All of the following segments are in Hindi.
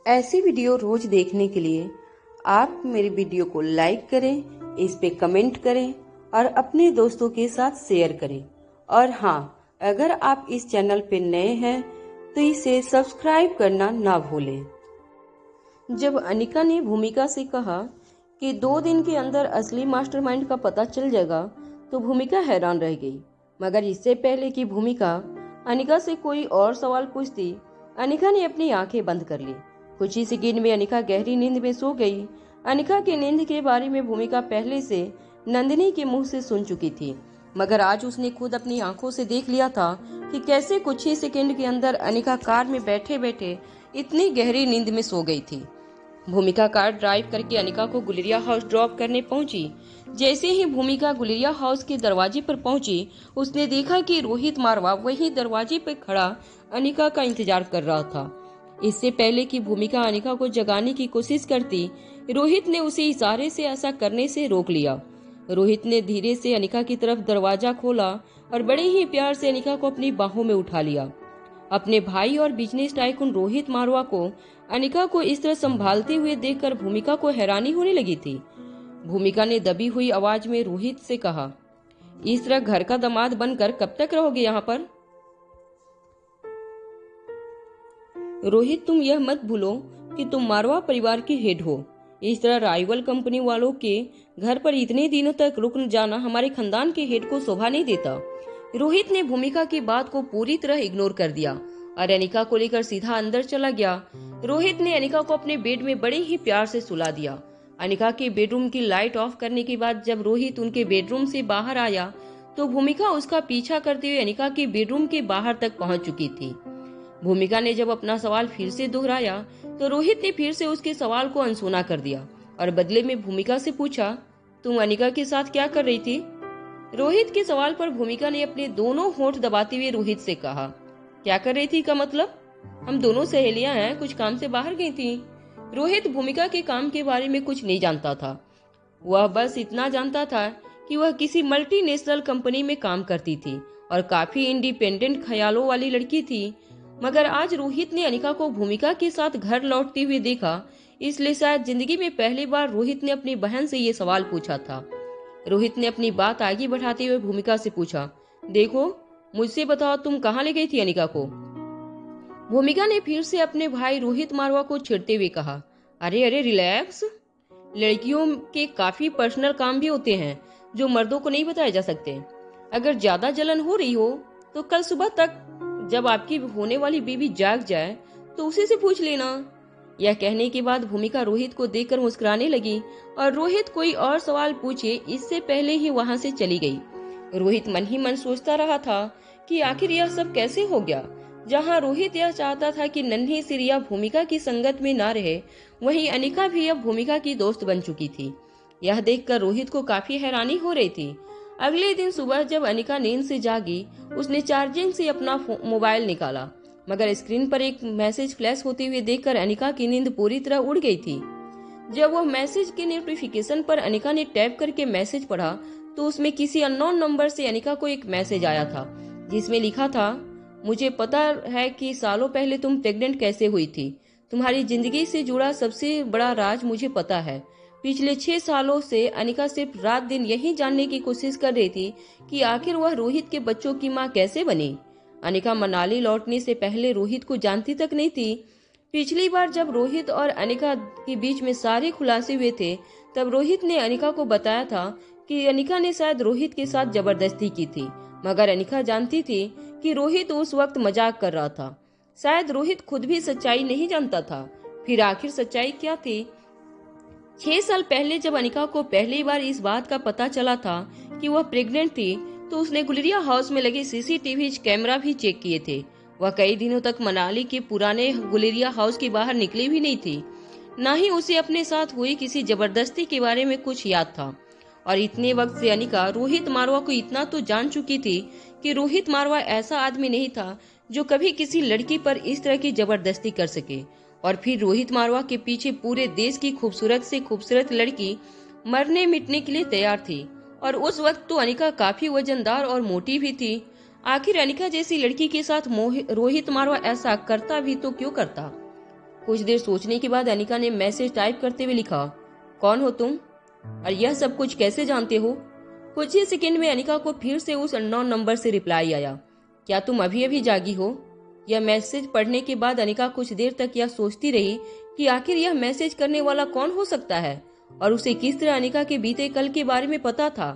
ऐसी वीडियो रोज देखने के लिए आप मेरी वीडियो को लाइक करें, इस पे कमेंट करें और अपने दोस्तों के साथ शेयर करें। और हाँ, अगर आप इस चैनल पे नए हैं तो इसे सब्सक्राइब करना ना भूलें। जब अनिका ने भूमिका से कहा कि 2 दिन के अंदर असली मास्टरमाइंड का पता चल जाएगा, तो भूमिका हैरान रह गई। मगर इससे पहले कि भूमिका अनिका से कोई और सवाल पूछती, अनिका ने अपनी आंखें बंद कर ली। कुछ ही सेकंड में अनिका गहरी नींद में सो गई। अनिका की नींद के बारे में भूमिका पहले से नंदिनी के मुंह से सुन चुकी थी, मगर आज उसने खुद अपनी आंखों से देख लिया था कि कैसे कुछ ही सेकंड के अंदर अनिका कार में बैठे बैठे इतनी गहरी नींद में सो गई थी। भूमिका कार ड्राइव करके अनिका को गुलेरिया हाउस ड्रॉप करने पहुंची। जैसे ही भूमिका गुलेरिया हाउस के दरवाजे पर पहुंची, उसने देखा कि रोहित मारवा वही दरवाजे पर खड़ा अनिका का इंतजार कर रहा था। इससे पहले कि भूमिका अनिका को जगाने की कोशिश करती, रोहित ने उसे इशारे से ऐसा करने से रोक लिया। रोहित ने धीरे से अनिका की तरफ दरवाजा खोला और बड़े ही प्यार से अनिका को अपनी बाहों में उठा लिया। अपने भाई और बिजनेस टाइकून रोहित मारवा को अनिका को इस तरह संभालते हुए देखकर भूमिका को हैरानी होने लगी थी। भूमिका ने दबी हुई आवाज में रोहित से कहा, इस तरह घर का दामाद बनकर कब तक रहोगे यहाँ पर? रोहित, तुम यह मत भूलो कि तुम मारवा परिवार की हेड हो। इस तरह राइवल कंपनी वालों के घर पर इतने दिनों तक रुक जाना हमारे खानदान के हेड को शोभा नहीं देता। रोहित ने भूमिका की बात को पूरी तरह इग्नोर कर दिया और अनिका को लेकर सीधा अंदर चला गया। रोहित ने अनिका को अपने बेड में बड़े ही प्यार से सुला दिया। अनिका के बेडरूम की लाइट ऑफ करने के बाद जब रोहित उनके बेडरूम से बाहर आया, तो भूमिका उसका पीछा करते हुए अनिका के बेडरूम के बाहर तक पहुंच चुकी थी। भूमिका ने जब अपना सवाल फिर से दोहराया, तो रोहित ने फिर से उसके सवाल को अनसुना कर दिया और बदले में भूमिका से पूछा, तुम अनिका के साथ क्या कर रही थी? रोहित के सवाल पर भूमिका ने अपने दोनों होंठ दबाते हुए रोहित से कहा, क्या कर रही थी का मतलब? हम दोनों सहेलियां हैं, कुछ काम से बाहर गई थी। रोहित भूमिका के काम के बारे में कुछ नहीं जानता था। वह बस इतना जानता था कि वह किसी मल्टीनेशनल कंपनी में काम करती थी और काफी इंडिपेंडेंट ख्यालों वाली लड़की थी। मगर आज रोहित ने अनिका को भूमिका के साथ घर लौटते हुए देखा, इसलिए शायद जिंदगी में पहली बार रोहित ने अपनी बहन से ये सवाल पूछा था। रोहित ने अपनी बात आगे बढ़ाते हुए भूमिका से पूछा, देखो, मुझसे बताओ, तुम कहाँ ले गई थी अनिका को? भूमिका ने फिर से अपने भाई रोहित मारवा को छेड़ते हुए कहा, अरे अरे रिलैक्स, लड़कियों के काफी पर्सनल काम भी होते हैं जो मर्दों को नहीं बताए जा सकते। अगर ज्यादा जलन हो रही हो तो कल सुबह तक जब आपकी होने वाली बेबी जाग जाए तो उसी से पूछ लेना। यह कहने के बाद भूमिका रोहित को देखकर मुस्कुराने लगी और रोहित कोई और सवाल पूछे इससे पहले ही वहां से चली गई। रोहित मन ही मन सोचता रहा था कि आखिर यह सब कैसे हो गया। जहां रोहित यह चाहता था कि नन्ही सी रिया भूमिका की संगत में ना रहे, वहीं अनिका भी अब भूमिका की दोस्त बन चुकी थी। यह देखकर रोहित को काफी हैरानी हो रही थी। अगले दिन सुबह जब अनिका नींद से जागी, उसने चार्जिंग से अपना मोबाइल निकाला, मगर स्क्रीन पर एक मैसेज फ्लैश होते हुए देखकर अनिका की नींद पूरी तरह उड़ गई थी। जब वह मैसेज के नोटिफिकेशन पर अनिका ने टैप करके मैसेज पढ़ा, तो उसमें किसी अननोन नंबर से अनिका को एक मैसेज आया था, जिसमें लिखा था, मुझे पता है कि सालों पहले तुम प्रेग्नेंट कैसे हुई थी। तुम्हारी जिंदगी से जुड़ा सबसे बड़ा राज मुझे पता है। पिछले 6 सालों से अनिका सिर्फ रात दिन यही जानने की कोशिश कर रही थी कि आखिर वह रोहित के बच्चों की मां कैसे बनी। अनिका मनाली लौटने से पहले रोहित को जानती तक नहीं थी। पिछली बार जब रोहित और अनिका के बीच में सारे खुलासे हुए थे, तब रोहित ने अनिका को बताया था कि अनिका ने शायद रोहित के साथ जबरदस्ती की थी, मगर अनिका जानती थी कि रोहित उस वक्त मजाक कर रहा था। शायद रोहित खुद भी सच्चाई नहीं जानता था। फिर आखिर सच्चाई क्या थी? 6 साल पहले जब अनिका को पहली बार इस बात का पता चला था कि वह प्रेग्नेंट थी, तो उसने गुलेरिया हाउस में लगे सीसीटीवी कैमरा भी चेक किए थे। वह कई दिनों तक मनाली के पुराने गुलेरिया हाउस के बाहर निकली भी नहीं थी। न ही उसे अपने साथ हुई किसी जबरदस्ती के बारे में कुछ याद था। और इतने वक्त से अनिका रोहित मारवा को इतना तो जान चुकी थी कि रोहित मारवा ऐसा आदमी नहीं था जो कभी किसी लड़की पर इस तरह की जबरदस्ती कर सके। और फिर रोहित मारवा के पीछे पूरे देश की खूबसूरत से खूबसूरत लड़की मरने मिटने के लिए तैयार थी। और उस वक्त तो अनिका काफी वजनदार और मोटी भी थी। आखिर अनिका जैसी लड़की के साथ रोहित मारवा ऐसा करता भी तो क्यों करता? कुछ देर सोचने के बाद अनिका ने मैसेज टाइप करते हुए लिखा, कौन हो तुम और यह सब कुछ कैसे जानते हो? कुछ ही सेकंड में अनिका को फिर से उस अननोन नंबर से रिप्लाई आया, क्या तुम अभी अभी जागी हो? यह मैसेज पढ़ने के बाद अनिका कुछ देर तक यह सोचती रही कि आखिर यह मैसेज करने वाला कौन हो सकता है और उसे किस तरह अनिका के बीते कल के बारे में पता था।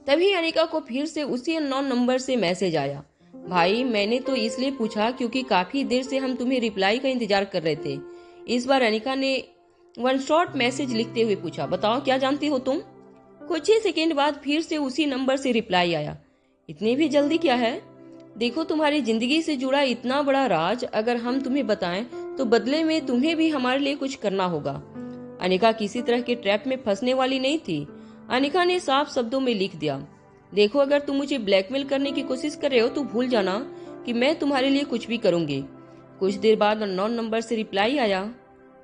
तभी अनिका को फिर से उसी अननोन नंबर से मैसेज आया, भाई मैंने तो इसलिए पूछा क्योंकि काफी देर से हम तुम्हें रिप्लाई का इंतजार कर रहे थे। इस बार अनिका ने वन शॉर्ट मैसेज लिखते हुए पूछा, बताओ क्या जानती हो तुम? कुछ ही सेकेंड बाद फिर से उसी नंबर से रिप्लाई आया, इतनी भी जल्दी क्या है? देखो तुम्हारी जिंदगी से जुड़ा इतना बड़ा राज अगर हम तुम्हें बताएं तो बदले में तुम्हें भी हमारे लिए कुछ करना होगा। अनिका किसी तरह के ट्रैप में फंसने वाली नहीं थी। अनिका ने साफ शब्दों में लिख दिया, देखो अगर तुम मुझे ब्लैकमेल करने की कोशिश कर रहे हो तो भूल जाना कि मैं तुम्हारे लिए कुछ भी करूंगी। कुछ देर बाद अननोन नंबर से रिप्लाई आया,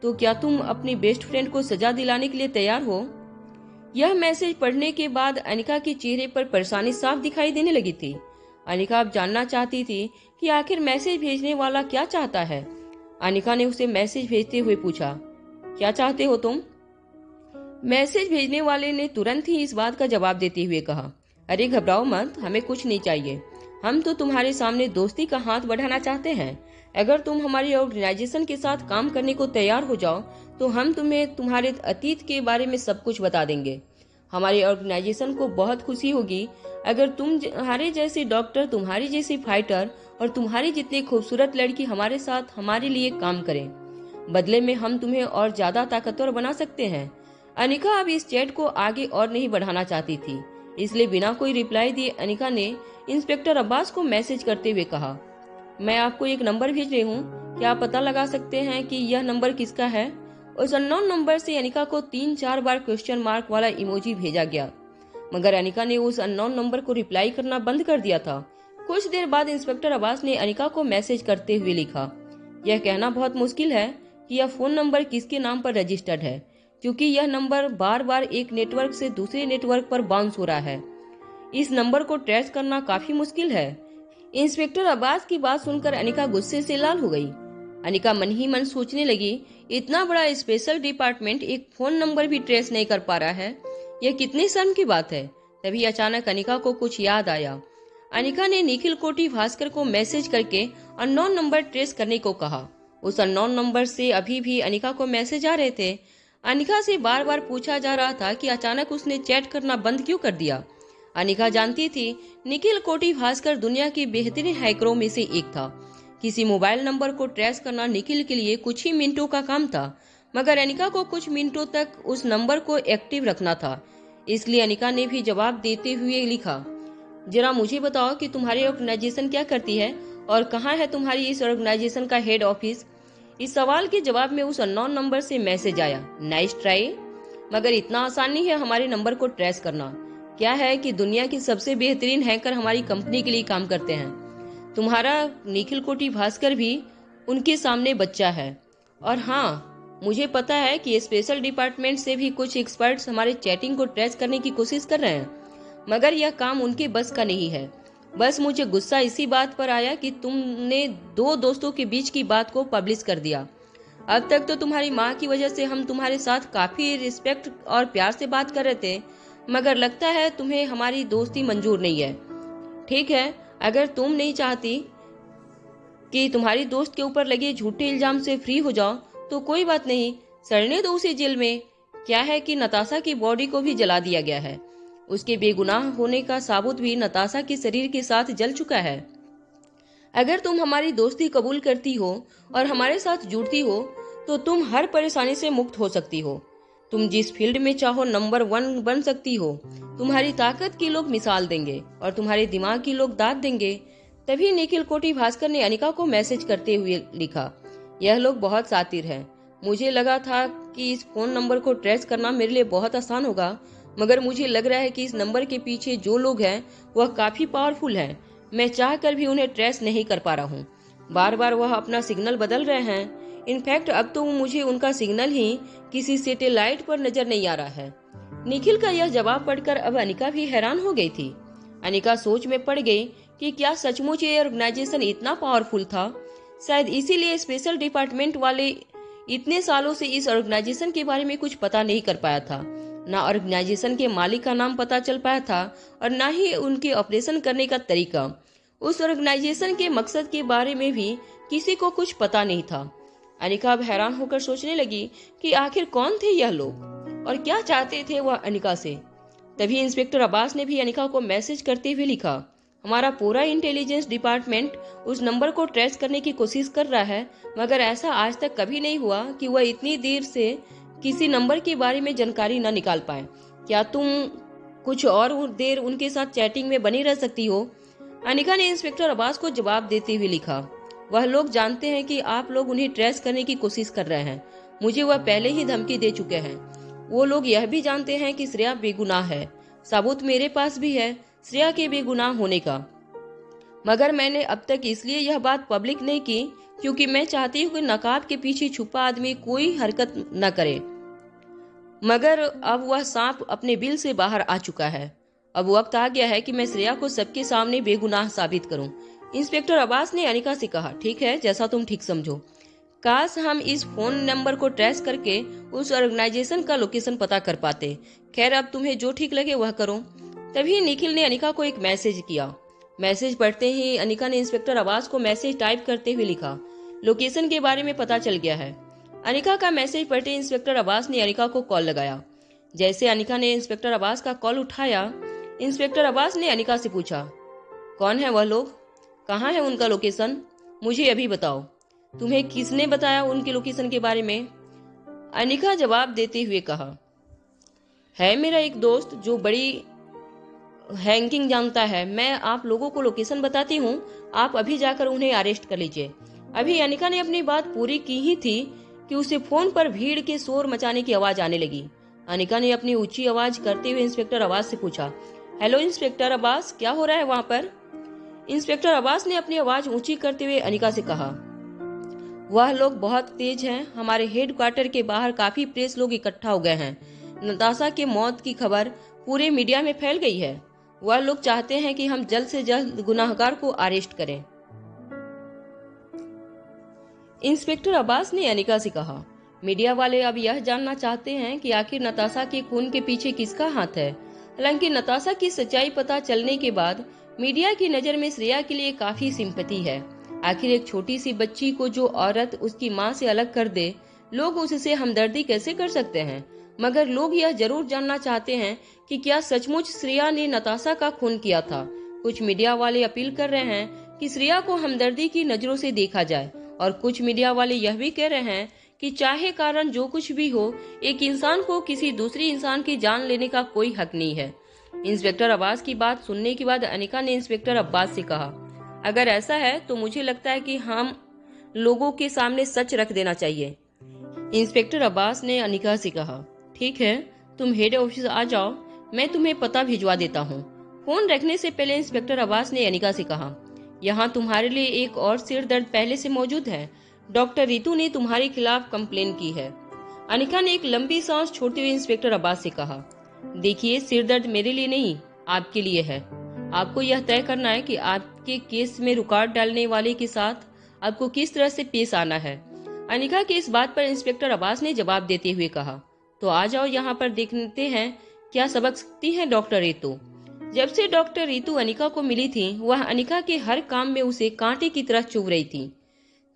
तो क्या तुम अपनी बेस्ट फ्रेंड को सजा दिलाने के लिए तैयार हो? यह मैसेज पढ़ने के बाद अनिका के चेहरे पर परेशानी साफ दिखाई देने लगी थी। अनिका अब जानना चाहती थी कि आखिर मैसेज भेजने वाला क्या चाहता है। अनिका ने उसे मैसेज भेजते हुए पूछा, क्या चाहते हो तुम? मैसेज भेजने वाले ने तुरंत ही इस बात का जवाब देते हुए कहा, अरे घबराओ मत, हमें कुछ नहीं चाहिए। हम तो तुम्हारे सामने दोस्ती का हाथ बढ़ाना चाहते हैं। अगर तुम हमारी ऑर्गेनाइजेशन के साथ काम करने को तैयार हो जाओ तो हम तुम्हें तुम्हारे अतीत के बारे में सब कुछ बता देंगे। हमारी ऑर्गेनाइजेशन को बहुत खुशी होगी अगर तुम्हारे जैसे डॉक्टर, तुम्हारी जैसी फाइटर और तुम्हारी जितनी खूबसूरत लड़की हमारे साथ हमारे लिए काम करें। बदले में हम तुम्हें और ज्यादा ताकतवर बना सकते हैं। अनिका अब इस चैट को आगे और नहीं बढ़ाना चाहती थी, इसलिए बिना कोई रिप्लाई दिए अनिका ने इंस्पेक्टर अब्बास को मैसेज करते हुए कहा, मैं आपको एक नंबर भेज रही हूँ, क्या आप पता लगा सकते हैं कि यह नंबर किसका है? उस अननोन नंबर से अनिका को 3-4 बार क्वेश्चन मार्क वाला इमोजी भेजा गया, मगर अनिका ने उस अननोन नंबर को रिप्लाई करना बंद कर दिया था। कुछ देर बाद इंस्पेक्टर अब्बास ने अनिका को मैसेज करते हुए लिखा, यह कहना बहुत मुश्किल है कि यह फोन नंबर किसके नाम पर रजिस्टर्ड है, क्योंकि यह नंबर बार बार एक नेटवर्क से दूसरे नेटवर्क पर बाउंस हो रहा है। इस नंबर को ट्रेस करना काफी मुश्किल है। इंस्पेक्टर अब्बास की बात सुनकर अनिका गुस्से से लाल हो गई। अनिका मन ही मन सोचने लगी, इतना बड़ा स्पेशल डिपार्टमेंट एक फोन नंबर भी ट्रेस नहीं कर पा रहा है, यह कितनी शर्म की बात है। तभी अचानक अनिका को कुछ याद आया। अनिका ने निखिल कोटी भास्कर को मैसेज करके अननोन नंबर ट्रेस करने को कहा। उस अननोन नंबर से अभी भी अनिका को मैसेज आ रहे थे। अनिका से बार बार पूछा जा रहा था कि अचानक उसने चैट करना बंद क्यों कर दिया। अनिका जानती थी निखिल कोटी भास्कर दुनिया के बेहतरीन हैकरों में से एक था। किसी मोबाइल नंबर को ट्रेस करना निखिल के लिए कुछ ही मिनटों का काम था, मगर अनिका को कुछ मिनटों तक उस नंबर को एक्टिव रखना था। इसलिए अनिका ने भी जवाब देते हुए लिखा, जरा मुझे बताओ कि तुम्हारी ऑर्गेनाइजेशन क्या करती है और कहाँ है तुम्हारी इस ऑर्गेनाइजेशन का हेड ऑफिस? इस सवाल के जवाब में उस अननोन नंबर से मैसेज आया, नाइस ट्राई, मगर इतना आसान नहीं है हमारे नंबर को ट्रेस करना। क्या है कि दुनिया के सबसे बेहतरीन हैकर हमारी कंपनी के लिए काम करते हैं। तुम्हारा निखिल कोटी भास्कर भी उनके सामने बच्चा है। और हाँ, मुझे पता है कि स्पेशल डिपार्टमेंट से भी कुछ एक्सपर्ट्स हमारे चैटिंग को ट्रेस करने की कोशिश कर रहे हैं, मगर यह काम उनके बस का नहीं है। बस मुझे गुस्सा इसी बात पर आया कि तुमने 2 दोस्तों के बीच की बात को पब्लिश कर दिया। अब तक तो तुम्हारी माँ की वजह से हम तुम्हारे साथ काफी रिस्पेक्ट और प्यार से बात कर रहे थे, मगर लगता है तुम्हें हमारी दोस्ती मंजूर नहीं है। ठीक है, अगर तुम नहीं चाहती कि तुम्हारी दोस्त के ऊपर लगे झूठे इल्जाम से फ्री हो जाओ तो कोई बात नहीं, सड़ने दो उसे जेल में। क्या है कि नताशा की बॉडी को भी जला दिया गया है। उसके बेगुनाह होने का साबुत भी नताशा के शरीर के साथ जल चुका है। अगर तुम हमारी दोस्ती कबूल करती हो और हमारे साथ जुड़ती हो तो तुम हर परेशानी से मुक्त हो सकती हो। तुम जिस फील्ड में चाहो नंबर 1 बन सकती हो। तुम्हारी ताकत की लोग मिसाल देंगे और तुम्हारे दिमाग की लोग दाद देंगे। तभी निखिल कोटी भास्कर ने अनिका को मैसेज करते हुए लिखा, यह लोग बहुत शातिर हैं। मुझे लगा था कि इस फोन नंबर को ट्रेस करना मेरे लिए बहुत आसान होगा, मगर मुझे लग रहा है कि इस नंबर के पीछे जो लोग हैं वह काफी पावरफुल हैं। मैं चाहकर भी उन्हें ट्रेस नहीं कर पा रहा हूँ। बार बार वह अपना सिग्नल बदल रहे हैं। इनफैक्ट अब तो मुझे उनका सिग्नल ही किसी सैटेलाइट पर नजर नहीं आ रहा है। निखिल का यह जवाब पढ़कर अब अनिका भी हैरान हो गई थी। अनिका सोच में पड़ गई कि क्या सचमुच ये ऑर्गेनाइजेशन इतना पावरफुल था। शायद इसीलिए स्पेशल डिपार्टमेंट वाले इतने सालों से इस ऑर्गेनाइजेशन के बारे में कुछ पता नहीं कर पाया था। ना ऑर्गेनाइजेशन के मालिक का नाम पता चल पाया था और ना ही उनके ऑपरेशन करने का तरीका। उस ऑर्गेनाइजेशन के मकसद के बारे में भी किसी को कुछ पता नहीं था। अनिका अब हैरान होकर सोचने लगी कि आखिर कौन थे यह लोग और क्या चाहते थे वह अनिका से। तभी इंस्पेक्टर अब्बास ने भी अनिका को मैसेज करते हुए लिखा, हमारा पूरा इंटेलिजेंस डिपार्टमेंट उस नंबर को ट्रेस करने की कोशिश कर रहा है, मगर ऐसा आज तक कभी नहीं हुआ कि वह इतनी देर से किसी नंबर के बारे में जानकारी न निकाल पाए। क्या तुम कुछ और देर उनके साथ चैटिंग में बनी रह सकती हो? अनिका ने इंस्पेक्टर अब्बास को जवाब देते हुए लिखा, वह लोग जानते हैं कि आप लोग उन्हें ट्रेस करने की कोशिश कर रहे हैं। मुझे वह पहले ही धमकी दे चुके हैं। वो लोग यह भी जानते हैं कि श्रेया बेगुनाह है। सबूत मेरे पास भी है श्रेया के बेगुनाह होने का, मगर मैंने अब तक इसलिए यह बात पब्लिक नहीं की क्योंकि मैं चाहती हूँ कि नकाब के पीछे छुपा आदमी कोई हरकत न करे। मगर अब वह सांप अपने बिल से बाहर आ चुका है। अब वक्त आ गया है कि मैं श्रेया को सबके सामने बेगुनाह साबित करूं। इंस्पेक्टर अब्बास ने अनिका से कहा, ठीक है, जैसा तुम ठीक समझो। काश हम इस फोन नंबर को ट्रेस करके उस ऑर्गेनाइजेशन का लोकेशन पता कर पाते। खैर, अब तुम्हें जो ठीक लगे वह करो। तभी निखिल ने अनिका को एक मैसेज किया। मैसेज पढ़ते ही अनिका ने इंस्पेक्टर अब्बास को मैसेज टाइप करते हुए लिखा, लोकेशन के बारे में पता चल गया है। अनिका का मैसेज पढ़ते इंस्पेक्टर अब्बास ने अनिका को कॉल लगाया। जैसे अनिका ने इंस्पेक्टर अब्बास का कॉल उठाया, इंस्पेक्टर अब्बास ने अनिका से पूछा, कौन है वह लोग, कहाँ है उनका लोकेशन, मुझे अभी बताओ। तुम्हें किसने बताया उनके लोकेशन के बारे में? अनिका जवाब देते हुए कहा, है मेरा एक दोस्त जो बड़ी हैकिंग जानता है। मैं आप लोगों को लोकेशन बताती हूँ, आप अभी जाकर उन्हें अरेस्ट कर लीजिए। अभी अनिका ने अपनी बात पूरी की ही थी कि उसे फोन पर भीड़ के शोर मचाने की आवाज आने लगी। अनिका ने अपनी ऊंची आवाज करते हुए इंस्पेक्टर अब्बास से पूछा, हेलो इंस्पेक्टर अब्बास, क्या हो रहा है वहाँ पर? इंस्पेक्टर अब्बास ने अपनी आवाज ऊंची करते हुए अनिका से कहा, वह लोग बहुत तेज हैं। हमारे हेडक्वार्टर के बाहर काफी प्रेस लोग इकट्ठा हो गए हैं। नताशा के मौत की खबर पूरे मीडिया में फैल गई है। वह लोग चाहते हैं कि हम जल्द से जल्द गुनाहगार को अरेस्ट करें। इंस्पेक्टर अब्बास ने अनिका से कहा, मीडिया वाले अब यह जानना चाहते हैं कि आखिर नताशा के खून के पीछे किसका हाथ है। हालांकि नताशा की सच्चाई पता चलने के बाद मीडिया की नजर में श्रेया के लिए काफी सिंपैथी है। आखिर एक छोटी सी बच्ची को जो औरत उसकी माँ से अलग कर दे, लोग उससे हमदर्दी कैसे कर सकते हैं? मगर लोग यह जरूर जानना चाहते हैं कि क्या सचमुच श्रेया ने नताशा का खून किया था। कुछ मीडिया वाले अपील कर रहे हैं कि श्रेया को हमदर्दी की नजरों से देखा जाए और कुछ मीडिया वाले यह भी कह रहे हैं कि चाहे कारण जो कुछ भी हो, एक इंसान को किसी दूसरी इंसान की जान लेने का कोई हक नहीं है। इंस्पेक्टर अब्बास की बात सुनने के बाद अनिका ने इंस्पेक्टर अब्बास से कहा, अगर ऐसा है तो मुझे लगता है कि हम लोगों के सामने सच रख देना चाहिए। इंस्पेक्टर अब्बास ने अनिका से कहा, ठीक है, तुम हेड ऑफिस आ जाओ, मैं तुम्हें पता भिजवा देता हूँ। फोन रखने से पहले इंस्पेक्टर अब्बास ने अनिका से कहा, यहाँ तुम्हारे लिए एक और सिर दर्द पहले से मौजूद है। डॉक्टर रितु ने तुम्हारे खिलाफ कंप्लेन की है। अनिका ने एक लंबी सांस छोड़ते हुए इंस्पेक्टर अब्बास से कहा, देखिए, सिर दर्द मेरे लिए नहीं, आपके लिए है। आपको यह तय करना है कि आपके केस में रुकावट डालने वाले के साथ आपको किस तरह से पेश आना है। अनिका की इस बात पर इंस्पेक्टर अब्बास ने जवाब देते हुए कहा, तो आ जाओ, यहाँ पर देखते हैं क्या सबक सकती है डॉक्टर रितु। जब से डॉक्टर रितु अनिका को मिली थी, वह अनिका के हर काम में उसे कांटे की तरह चुभ रही थी।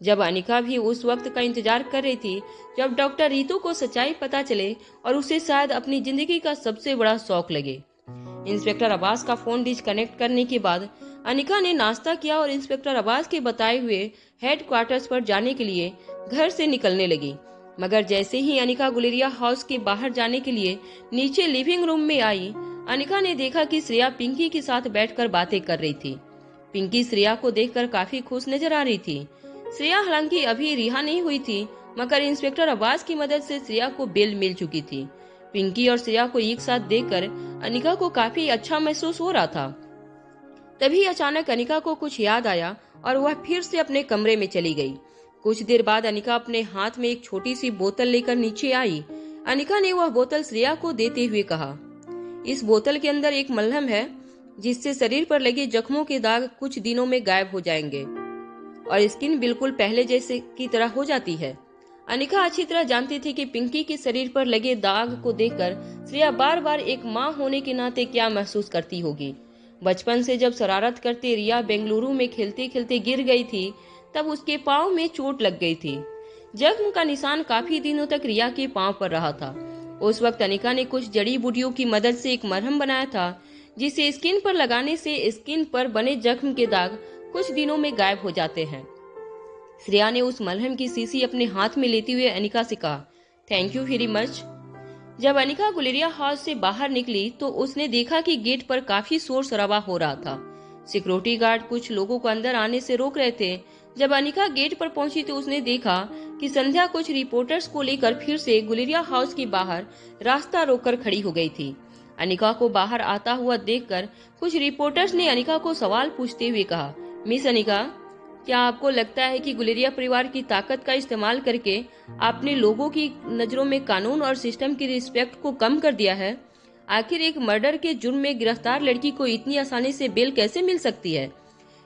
जब अनिका भी उस वक्त का इंतजार कर रही थी जब डॉक्टर रितु को सच्चाई पता चले और उसे शायद अपनी जिंदगी का सबसे बड़ा शौक लगे। इंस्पेक्टर अब्बास का फोन डिस्कनेक्ट करने के बाद अनिका ने नाश्ता किया और इंस्पेक्टर अब्बास के बताए हुए हेडक्वार्टर्स पर जाने के लिए घर से निकलने लगी। मगर जैसे ही अनिका गुलेरिया हाउस के बाहर जाने के लिए नीचे लिविंग रूम में आई, अनिका ने देखा कि श्रेया पिंकी के साथ बैठकर बातें कर रही थी। पिंकी श्रेया को देखकर काफी खुश नजर आ रही थी। श्रेया हालांकि अभी रिहा नहीं हुई थी, मगर इंस्पेक्टर अब्बास की मदद से श्रेया को बेल मिल चुकी थी। पिंकी और श्रेया को एक साथ देखकर अनिका को काफी अच्छा महसूस हो रहा था। तभी अचानक अनिका को कुछ याद आया और वह फिर से अपने कमरे में चली गई। कुछ देर बाद अनिका अपने हाथ में एक छोटी सी बोतल लेकर नीचे आई। अनिका ने वह बोतल श्रेया को देते हुए कहा, इस बोतल के अंदर एक मलहम है जिससे शरीर पर लगे जख्मों के दाग कुछ दिनों में गायब हो जाएंगे। और स्किन बिल्कुल पहले जैसे की तरह हो जाती है। अनिका अच्छी तरह जानती थी कि पिंकी के शरीर पर लगे दाग को देखकर श्रेया बार बार एक माँ होने के नाते क्या महसूस करती होगी। बचपन से जब शरारत करते रिया बेंगलुरु में खेलते खेलते गिर गई थी, तब उसके पाँव में चोट लग गई थी। जख्म का निशान काफी दिनों तक रिया के पाँव पर रहा था। उस वक्त अनिका ने कुछ जड़ी बूटियों की मदद से एक मरहम बनाया था, जिसे स्किन पर लगाने से स्किन पर बने जख्म के दाग कुछ दिनों में गायब हो जाते हैं। श्रेया ने उस मलहम की शीशी अपने हाथ में लेते हुए अनिका से कहा, थैंक यू वेरी मच। जब अनिका गुलेरिया हाउस से बाहर निकली तो उसने देखा कि गेट पर काफी शोर शराबा हो रहा था। सिक्योरिटी गार्ड कुछ लोगों को अंदर आने से रोक रहे थे। जब अनिका गेट पर पहुंची तो उसने देखा कि संध्या कुछ रिपोर्टर्स को लेकर फिर से गुलेरिया हाउस के बाहर रास्ता रोककर खड़ी हो गई थी। अनिका को बाहर आता हुआ देखकर कुछ रिपोर्टर्स ने अनिका को सवाल पूछते हुए कहा, मिस अनिका, क्या आपको लगता है कि गुलेरिया परिवार की ताकत का इस्तेमाल करके आपने लोगों की नजरों में कानून और सिस्टम की रिस्पेक्ट को कम कर दिया है? आखिर एक मर्डर के जुर्म में गिरफ्तार लड़की को इतनी आसानी से बेल कैसे मिल सकती है?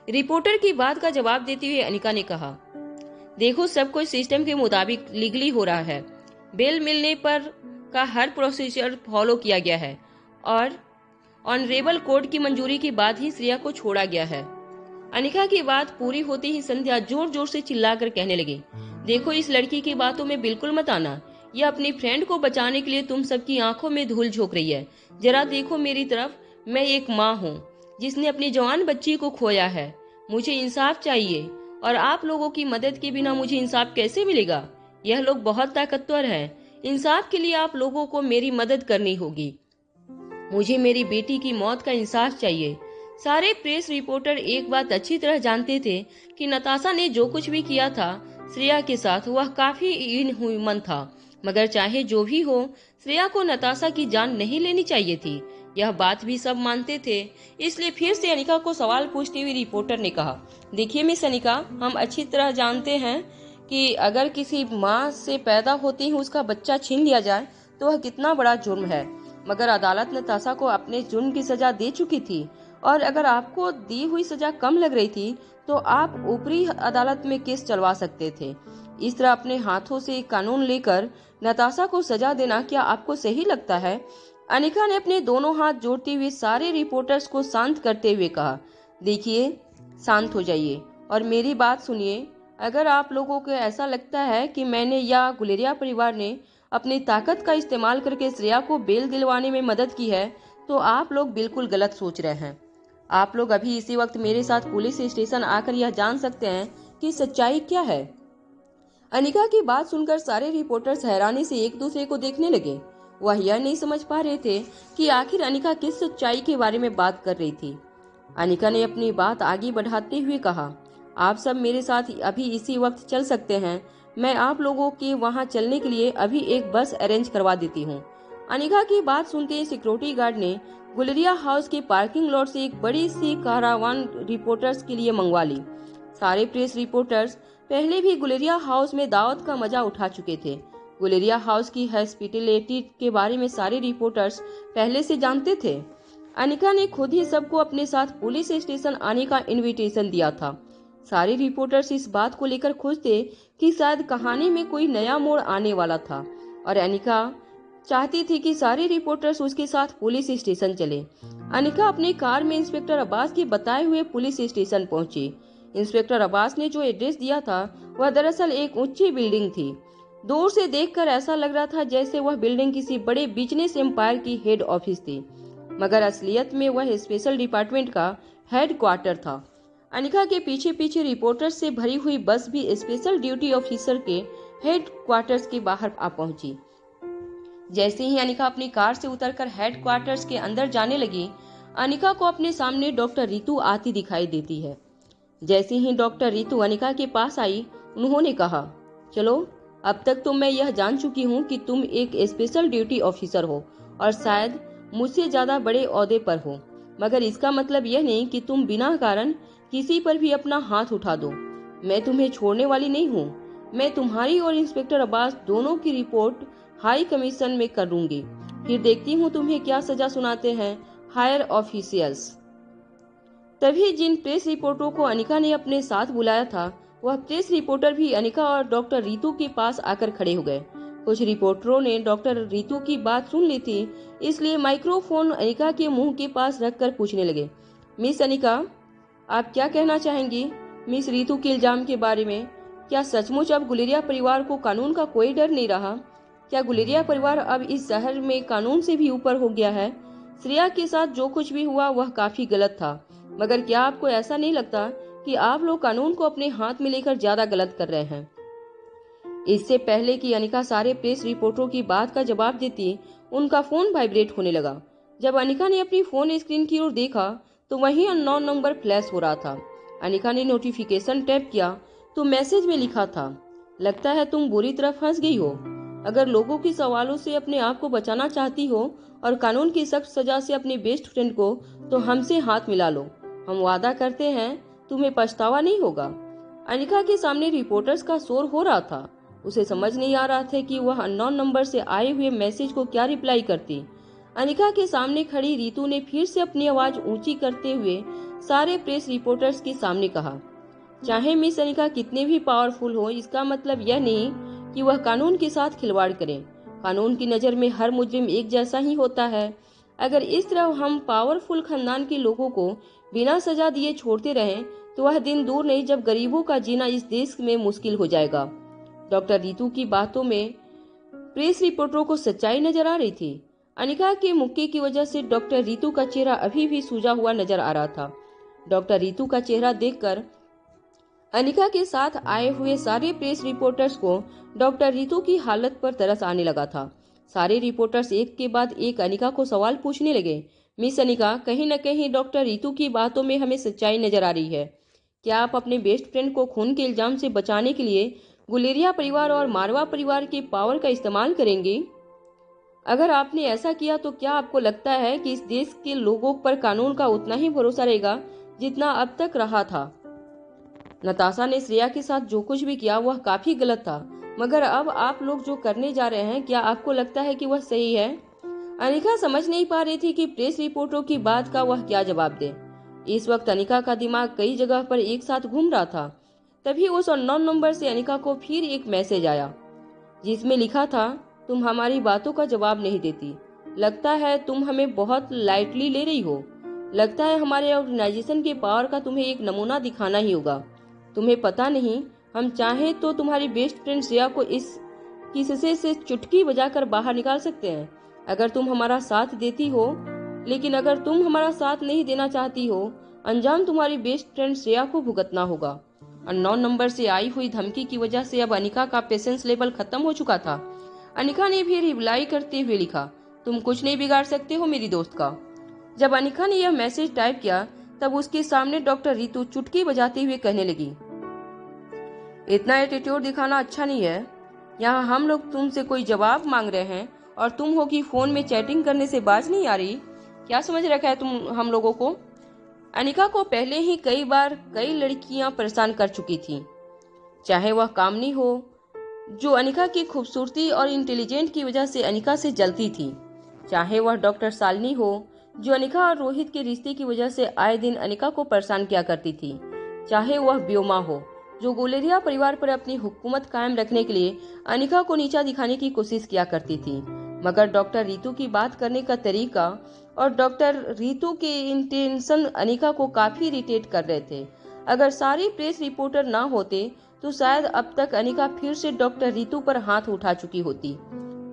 रिपोर्टर की बात का जवाब देते हुए अनिका ने कहा, देखो, सब कुछ सिस्टम के मुताबिक लीगली हो रहा है। बेल मिलने पर का हर प्रोसीजर फॉलो किया गया है और ऑनरेबल कोर्ट की मंजूरी के बाद ही श्रेया को छोड़ा गया है। अनिका की बात पूरी होते ही संध्या जोर जोर से चिल्लाकर कहने लगी, देखो, इस लड़की की बातों में बिल्कुल मत आना। यह अपनी फ्रेंड को बचाने के लिए तुम सबकी आंखों में धूल झोंक रही है। जरा देखो मेरी तरफ, मैं एक माँ हूँ जिसने अपनी जवान बच्ची को खोया है। मुझे इंसाफ चाहिए और आप लोगों की मदद के बिना मुझे इंसाफ कैसे मिलेगा? यह लोग बहुत ताकतवर हैं। इंसाफ के लिए आप लोगों को मेरी मदद करनी होगी। मुझे मेरी बेटी की मौत का इंसाफ चाहिए। सारे प्रेस रिपोर्टर एक बात अच्छी तरह जानते थे कि नताशा ने जो कुछ भी किया था श्रेया के साथ वह काफी इनह्यूमन था, मगर चाहे जो भी हो, श्रेया को नताशा की जान नहीं लेनी चाहिए थी। यह बात भी सब मानते थे। इसलिए फिर से अनिका को सवाल पूछते हुए रिपोर्टर ने कहा, देखिए मिस अनिका, हम अच्छी तरह जानते हैं कि अगर किसी माँ से पैदा होते ही उसका बच्चा छीन लिया जाए तो वह कितना बड़ा जुर्म है, मगर अदालत नताशा को अपने जुर्म की सजा दे चुकी थी और अगर आपको दी हुई सजा कम लग रही थी तो आप ऊपरी अदालत में केस चलवा सकते थे। इस तरह अपने हाथों से कानून लेकर नताशा को सजा देना क्या आपको सही लगता है? अनिका ने अपने दोनों हाथ जोड़ते हुए सारे रिपोर्टर्स को शांत करते हुए कहा, देखिए, शांत हो जाइए और मेरी बात सुनिए। अगर आप लोगों को ऐसा लगता है कि मैंने या गुलेरिया परिवार ने अपनी ताकत का इस्तेमाल करके श्रेया को बेल दिलवाने में मदद की है तो आप लोग बिल्कुल गलत सोच रहे हैं। आप लोग अभी इसी वक्त मेरे साथ पुलिस स्टेशन आकर यह जान सकते हैं कि सच्चाई क्या है। अनिका की बात सुनकर सारे रिपोर्टर्स हैरानी से एक दूसरे को देखने लगे। वह यह नहीं समझ पा रहे थे कि आखिर अनिका किस सच्चाई के बारे में बात कर रही थी। अनिका ने अपनी बात आगे बढ़ाते हुए कहा, आप सब मेरे साथ अभी इसी वक्त चल सकते हैं। मैं आप लोगों के वहां चलने के लिए अभी एक बस अरेंज करवा देती हूँ। अनिका की बात सुनते ही सिक्योरिटी गार्ड ने गुलेरिया हाउस के पार्किंग लॉट से एक बड़ी सी कारावान रिपोर्टर्स के लिए मंगवा ली। सारे प्रेस रिपोर्टर्स पहले भी गुलेरिया हाउस में दावत का मजा उठा चुके थे। गुलेरिया हाउस की हॉस्पिटैलिटी के बारे में सारे रिपोर्टर्स पहले से जानते थे। अनिका ने खुद ही सबको अपने साथ पुलिस स्टेशन आने का इनविटेशन दिया था। सारे रिपोर्टर्स इस बात को लेकर खुश थे कि शायद कहानी में कोई नया मोड़ आने वाला था और अनिका चाहती थी कि सारे रिपोर्टर्स उसके साथ पुलिस स्टेशन चले। अनिका अपनी कार में इंस्पेक्टर अब्बास के बताए हुए पुलिस स्टेशन पहुंची। इंस्पेक्टर अब्बास ने जो एड्रेस दिया था वह दरअसल एक ऊंची बिल्डिंग थी। दूर से देखकर ऐसा लग रहा था जैसे वह बिल्डिंग किसी बड़े बिजनेस एम्पायर की हेड ऑफिस थी, मगर असलियत में वह स्पेशल डिपार्टमेंट का हेड क्वार्टर था। अनिका के पीछे पीछे रिपोर्टर्स से भरी हुई बस भी स्पेशल ड्यूटी ऑफिसर के हेड क्वार्टर्स के बाहर आ पहुंची। जैसे ही अनिका अपनी कार से उतरकर हेड क्वार्टर्स के अंदर जाने लगी, अनिका को अपने सामने डॉक्टर रितु आती दिखाई देती है। जैसे ही डॉक्टर रितु अनिका के पास आई, उन्होंने कहा, चलो, अब तक तो मैं यह जान चुकी हूँ कि तुम एक स्पेशल ड्यूटी ऑफिसर हो और शायद मुझसे ज्यादा बड़े ओहदे पर हो, मगर इसका मतलब यह नहीं कि तुम बिना कारण किसी पर भी अपना हाथ उठा दो। मैं तुम्हें छोड़ने वाली नहीं हूँ। मैं तुम्हारी और इंस्पेक्टर अब्बास दोनों की रिपोर्ट हाई कमीशन में करूंगी, फिर देखती हूँ तुम्हें क्या सजा सुनाते हैं हायर ऑफिशियल्स। तभी जिन प्रेस रिपोर्टरों को अनिका ने अपने साथ बुलाया था वह प्रेस रिपोर्टर भी अनिका और डॉक्टर रितु के पास आकर खड़े हो गए। कुछ रिपोर्टरों ने डॉक्टर रितु की बात सुन ली थी, इसलिए माइक्रोफोन अनिका के मुंह के पास रखकर पूछने लगे, मिस अनिका, आप क्या कहना चाहेंगी मिस रितु के इल्जाम के बारे में? क्या सचमुच अब गुलेरिया परिवार को कानून का कोई डर नहीं रहा? क्या गुलेरिया परिवार अब इस शहर में कानून से भी ऊपर हो गया है? श्रेया के साथ जो कुछ भी हुआ वह काफी गलत था, मगर क्या आपको ऐसा नहीं लगता कि आप लोग कानून को अपने हाथ में लेकर ज्यादा गलत कर रहे हैं? इससे पहले कि अनिका सारे प्रेस रिपोर्टरों की बात का जवाब देती, उनका फोन वाइब्रेट होने लगा। जब अनिका ने अपनी फोन स्क्रीन की ओर देखा तो वहीं अननोन नंबर फ्लैश हो रहा था। अनिका ने नोटिफिकेशन टैप किया तो मैसेज में लिखा था, लगता है तुम बुरी तरह फंस गई हो। अगर लोगों के सवालों से अपने आप को बचाना चाहती हो और कानून की सख्त सजा से अपने बेस्ट फ्रेंड को, तो हमसे हाथ मिला लो। हम वादा करते हैं तुम्हें पछतावा नहीं होगा। अनिका के सामने रिपोर्टर्स का शोर हो रहा था। उसे समझ नहीं आ रहा था कि वह अननोन नंबर से आए हुए मैसेज को क्या रिप्लाई करती। अनिका के सामने खड़ी रितु ने फिर से अपनी आवाज ऊंची करते हुए सारे प्रेस रिपोर्टर्स के सामने कहा, चाहे मिस अनिका कितने भी पावरफुल हो, इसका मतलब यह नहीं कि वह कानून के साथ खिलवाड़ करें। कानून की नजर में हर मुजरिम एक जैसा ही होता है। अगर इस तरह हम पावरफुल खानदान के लोगों को बिना सजा दिए छोड़ते रहें तो वह दिन दूर नहीं जब गरीबों का जीना इस देश में मुश्किल हो जाएगा। डॉक्टर रितु की बातों में प्रेस रिपोर्टरों को सच्चाई नजर आ रही थी। अनिका के मुक्के की वजह से डॉक्टर रितु का चेहरा अभी भी सूजा हुआ नजर आ रहा था। डॉक्टर रितु का चेहरा देखकर अनिका के साथ आए हुए सारे प्रेस रिपोर्टर्स को डॉक्टर रितु की हालत पर तरस आने लगा था। सारे रिपोर्टर्स एक के बाद एक अनिका को सवाल पूछने लगे, मिस अनिका, कहीं न कहीं डॉक्टर रितु की बातों में हमें सच्चाई नजर आ रही है। क्या आप अपने बेस्ट फ्रेंड को खून के इल्जाम से बचाने के लिए गुलेरिया परिवार और मारवा परिवार के पावर का इस्तेमाल करेंगे? अगर आपने ऐसा किया तो क्या आपको लगता है कि इस देश के लोगों पर कानून का उतना ही भरोसा रहेगा जितना अब तक रहा था? नताशा ने श्रेया के साथ जो कुछ भी किया वह काफी गलत था, मगर अब आप लोग जो करने जा रहे हैं, क्या आपको लगता है कि वह सही है? अनिका समझ नहीं पा रही थी कि प्रेस रिपोर्टरों की बात का वह क्या जवाब दे। इस वक्त अनिका का दिमाग कई जगह पर एक साथ घूम रहा था। तभी उस अननोन नंबर से अनिका को फिर एक मैसेज आया जिसमें लिखा था, तुम हमारी बातों का जवाब नहीं देती। लगता है तुम हमें बहुत लाइटली ले रही हो। लगता है हमारे ऑर्गेनाइजेशन के पावर का तुम्हें एक नमूना दिखाना ही होगा। तुम्हें पता नहीं, हम चाहें तो तुम्हारी बेस्ट फ्रेंड श्रेया को इस किस्से से चुटकी बजाकर बाहर निकाल सकते हैं अगर तुम हमारा साथ देती हो। लेकिन अगर तुम हमारा साथ नहीं देना चाहती हो, अंजाम तुम्हारी बेस्ट फ्रेंड श्रेया को भुगतना होगा। अननोन नंबर से आई हुई धमकी की वजह से अब अनिका का पेशेंस लेवल खत्म हो चुका था। अनिका ने भी रिप्लाई करते हुए लिखा, तुम कुछ नहीं बिगाड़ सकते हो मेरी दोस्त का। जब अनिका ने यह मैसेज टाइप किया तब उसके सामने डॉक्टर रितु चुटकी बजाते हुए कहने लगी, इतना एटीट्यूड दिखाना अच्छा नहीं है। यहाँ हम लोग तुमसे कोई जवाब मांग रहे हैं और तुम हो कि फोन में चैटिंग करने से बाज नहीं आ रही। क्या समझ रखा है तुम हम लोगों को? अनिका को पहले ही कई बार कई लड़कियां परेशान कर चुकी थी, चाहे वह कामनी हो जो अनिका की खूबसूरती और इंटेलिजेंट की वजह से अनिका से जलती थी, चाहे वह डॉक्टर शालिनी हो जो अनिका और रोहित के रिश्ते की वजह से आए दिन अनिका को परेशान किया करती थी, चाहे वह व्योमा हो जो गुलेरिया परिवार पर अपनी हुकूमत कायम रखने के लिए अनिका को नीचा दिखाने की कोशिश किया करती थी। मगर डॉक्टर रितु की बात करने का तरीका और डॉक्टर रितु के इंटेंशन अनिका को काफी इरिटेट कर रहे थे। अगर सारे प्रेस रिपोर्टर ना होते तो शायद अब तक अनिका फिर से डॉक्टर रितु पर हाथ उठा चुकी होती।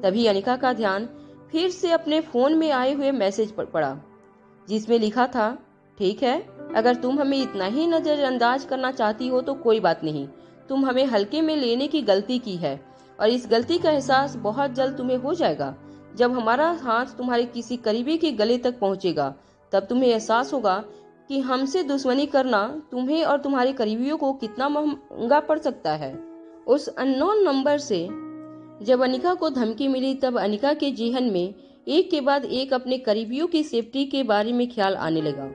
तभी अनिका का ध्यान फिर से अपने फोन में आए हुए मैसेज पर पड़ा जिसमें लिखा था, ठीक है, अगर तुम हमें इतना ही नजरअंदाज करना चाहती हो तो कोई बात नहीं। तुम हमें हल्के में लेने की गलती की है और इस गलती का एहसास बहुत जल्द तुम्हें हो जाएगा। जब हमारा हाथ तुम्हारे किसी करीबी के गले तक पहुंचेगा तब तुम्हें एहसास होगा कि हमसे दुश्मनी करना तुम्हें और तुम्हारे करीबियों को कितना महंगा पड़ सकता है। उस अननोन नंबर से जब अनिका को धमकी मिली तब अनिका के जेहन में एक के बाद एक अपने करीबियों की सेफ्टी के बारे में ख्याल आने लगा।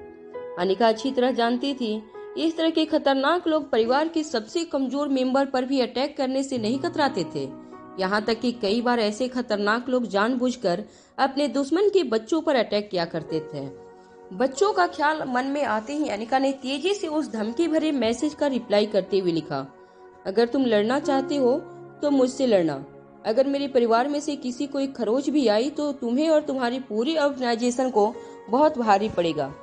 अनिका अच्छी तरह जानती थी इस तरह के खतरनाक लोग परिवार के सबसे कमजोर मेंबर पर भी अटैक करने से नहीं कतराते थे। यहाँ तक कि कई बार ऐसे खतरनाक लोग जानबूझकर अपने दुश्मन के बच्चों पर अटैक किया करते थे। बच्चों का ख्याल मन में आते ही अनिका ने तेजी से उस धमकी भरे मैसेज का रिप्लाई करते हुए लिखा, अगर तुम लड़ना चाहते हो तो मुझसे लड़ना। अगर मेरे परिवार में से किसी को एक खरोच भी आई तो तुम्हें और तुम्हारी पूरी ऑर्गेनाइजेशन को बहुत भारी पड़ेगा।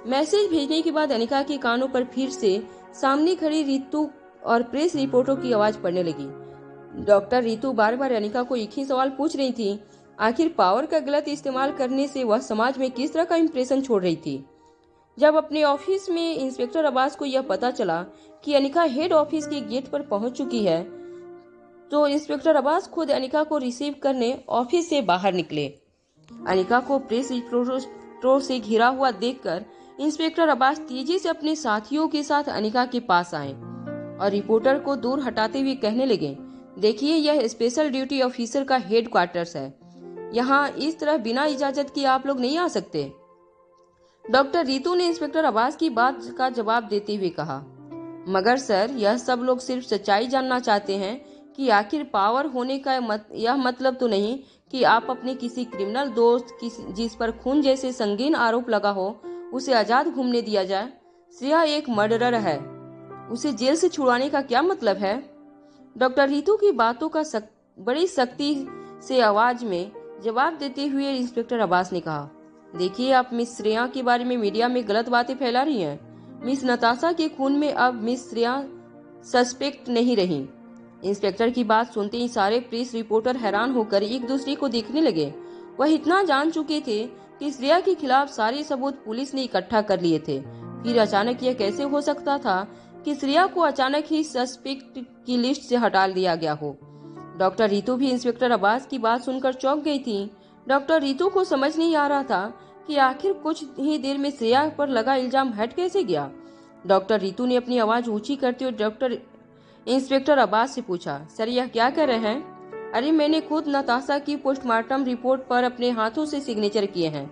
मैसेज भेजने के बाद अनिका के कानों पर फिर से सामने खड़ी रितु और प्रेस रिपोर्टरों की आवाज पड़ने लगी। डॉक्टर रितु बार बार अनिका को एक ही सवाल पूछ रही थी, आखिर पावर का गलत इस्तेमाल करने से वह समाज में किस तरह का इंप्रेशन छोड़ रही थी। जब अपने ऑफिस में इंस्पेक्टर अब्बास को यह पता चला कि अनिका हेड ऑफिस के गेट पर पहुंच चुकी है, तो इंस्पेक्टर अब्बास खुद अनिका को रिसीव करने ऑफिस से बाहर निकले। अनिका को प्रेस रिपोर्टरों से घिरा हुआ देखकर इंस्पेक्टर अब्बास तेजी से अपने साथियों के साथ अनिका के पास आए और रिपोर्टर को दूर हटाते हुए कहने लगे, देखिए यह स्पेशल ड्यूटी ऑफिसर का हेड क्वार्टर्स है। यहाँ इस तरह बिना इजाजत के आप लोग नहीं आ सकते। डॉक्टर रितु ने इंस्पेक्टर अब्बास की बात का जवाब देते हुए कहा, मगर सर यह सब लोग सिर्फ सच्चाई जानना चाहते हैं कि आखिर पावर होने का यह मतलब तो नहीं कि आप अपने किसी क्रिमिनल दोस्त जिस पर खून जैसे संगीन आरोप लगा हो उसे आजाद घूमने दिया जाए। श्रेया एक मर्डरर है, उसे जेल से छुड़वाने का क्या मतलब है। डॉक्टर रितु की बातों का बड़ी सख्ती से आवाज में जवाब देते हुए इंस्पेक्टर अब्बास ने कहा, देखिए आप मिस श्रेया के बारे में मीडिया में गलत बातें फैला रही हैं। मिस नताशा के खून में अब मिस श्रेया सस्पेक्ट नहीं रही। इंस्पेक्टर की बात सुनते ही सारे प्रेस रिपोर्टर हैरान होकर एक दूसरे को देखने लगे। वह इतना जान चुके थे कि श्रेया के खिलाफ सारे सबूत पुलिस ने इकट्ठा कर लिए थे। फिर अचानक यह कैसे हो सकता था कि श्रेया को अचानक ही सस्पेक्ट की लिस्ट से हटा दिया गया हो। डॉक्टर रितु भी इंस्पेक्टर अब्बास की बात सुनकर चौंक गई थी। डॉक्टर रितु को समझ नहीं आ रहा था कि आखिर कुछ ही देर में श्रेया पर लगा इल्जाम हट कैसे गया। डॉक्टर रितु ने अपनी आवाज ऊंची करते हुए इंस्पेक्टर अब्बास से पूछा, सर यह क्या कर रहे हैं। अरे मैंने खुद नताशा की पोस्टमार्टम रिपोर्ट पर अपने हाथों से सिग्नेचर किए हैं।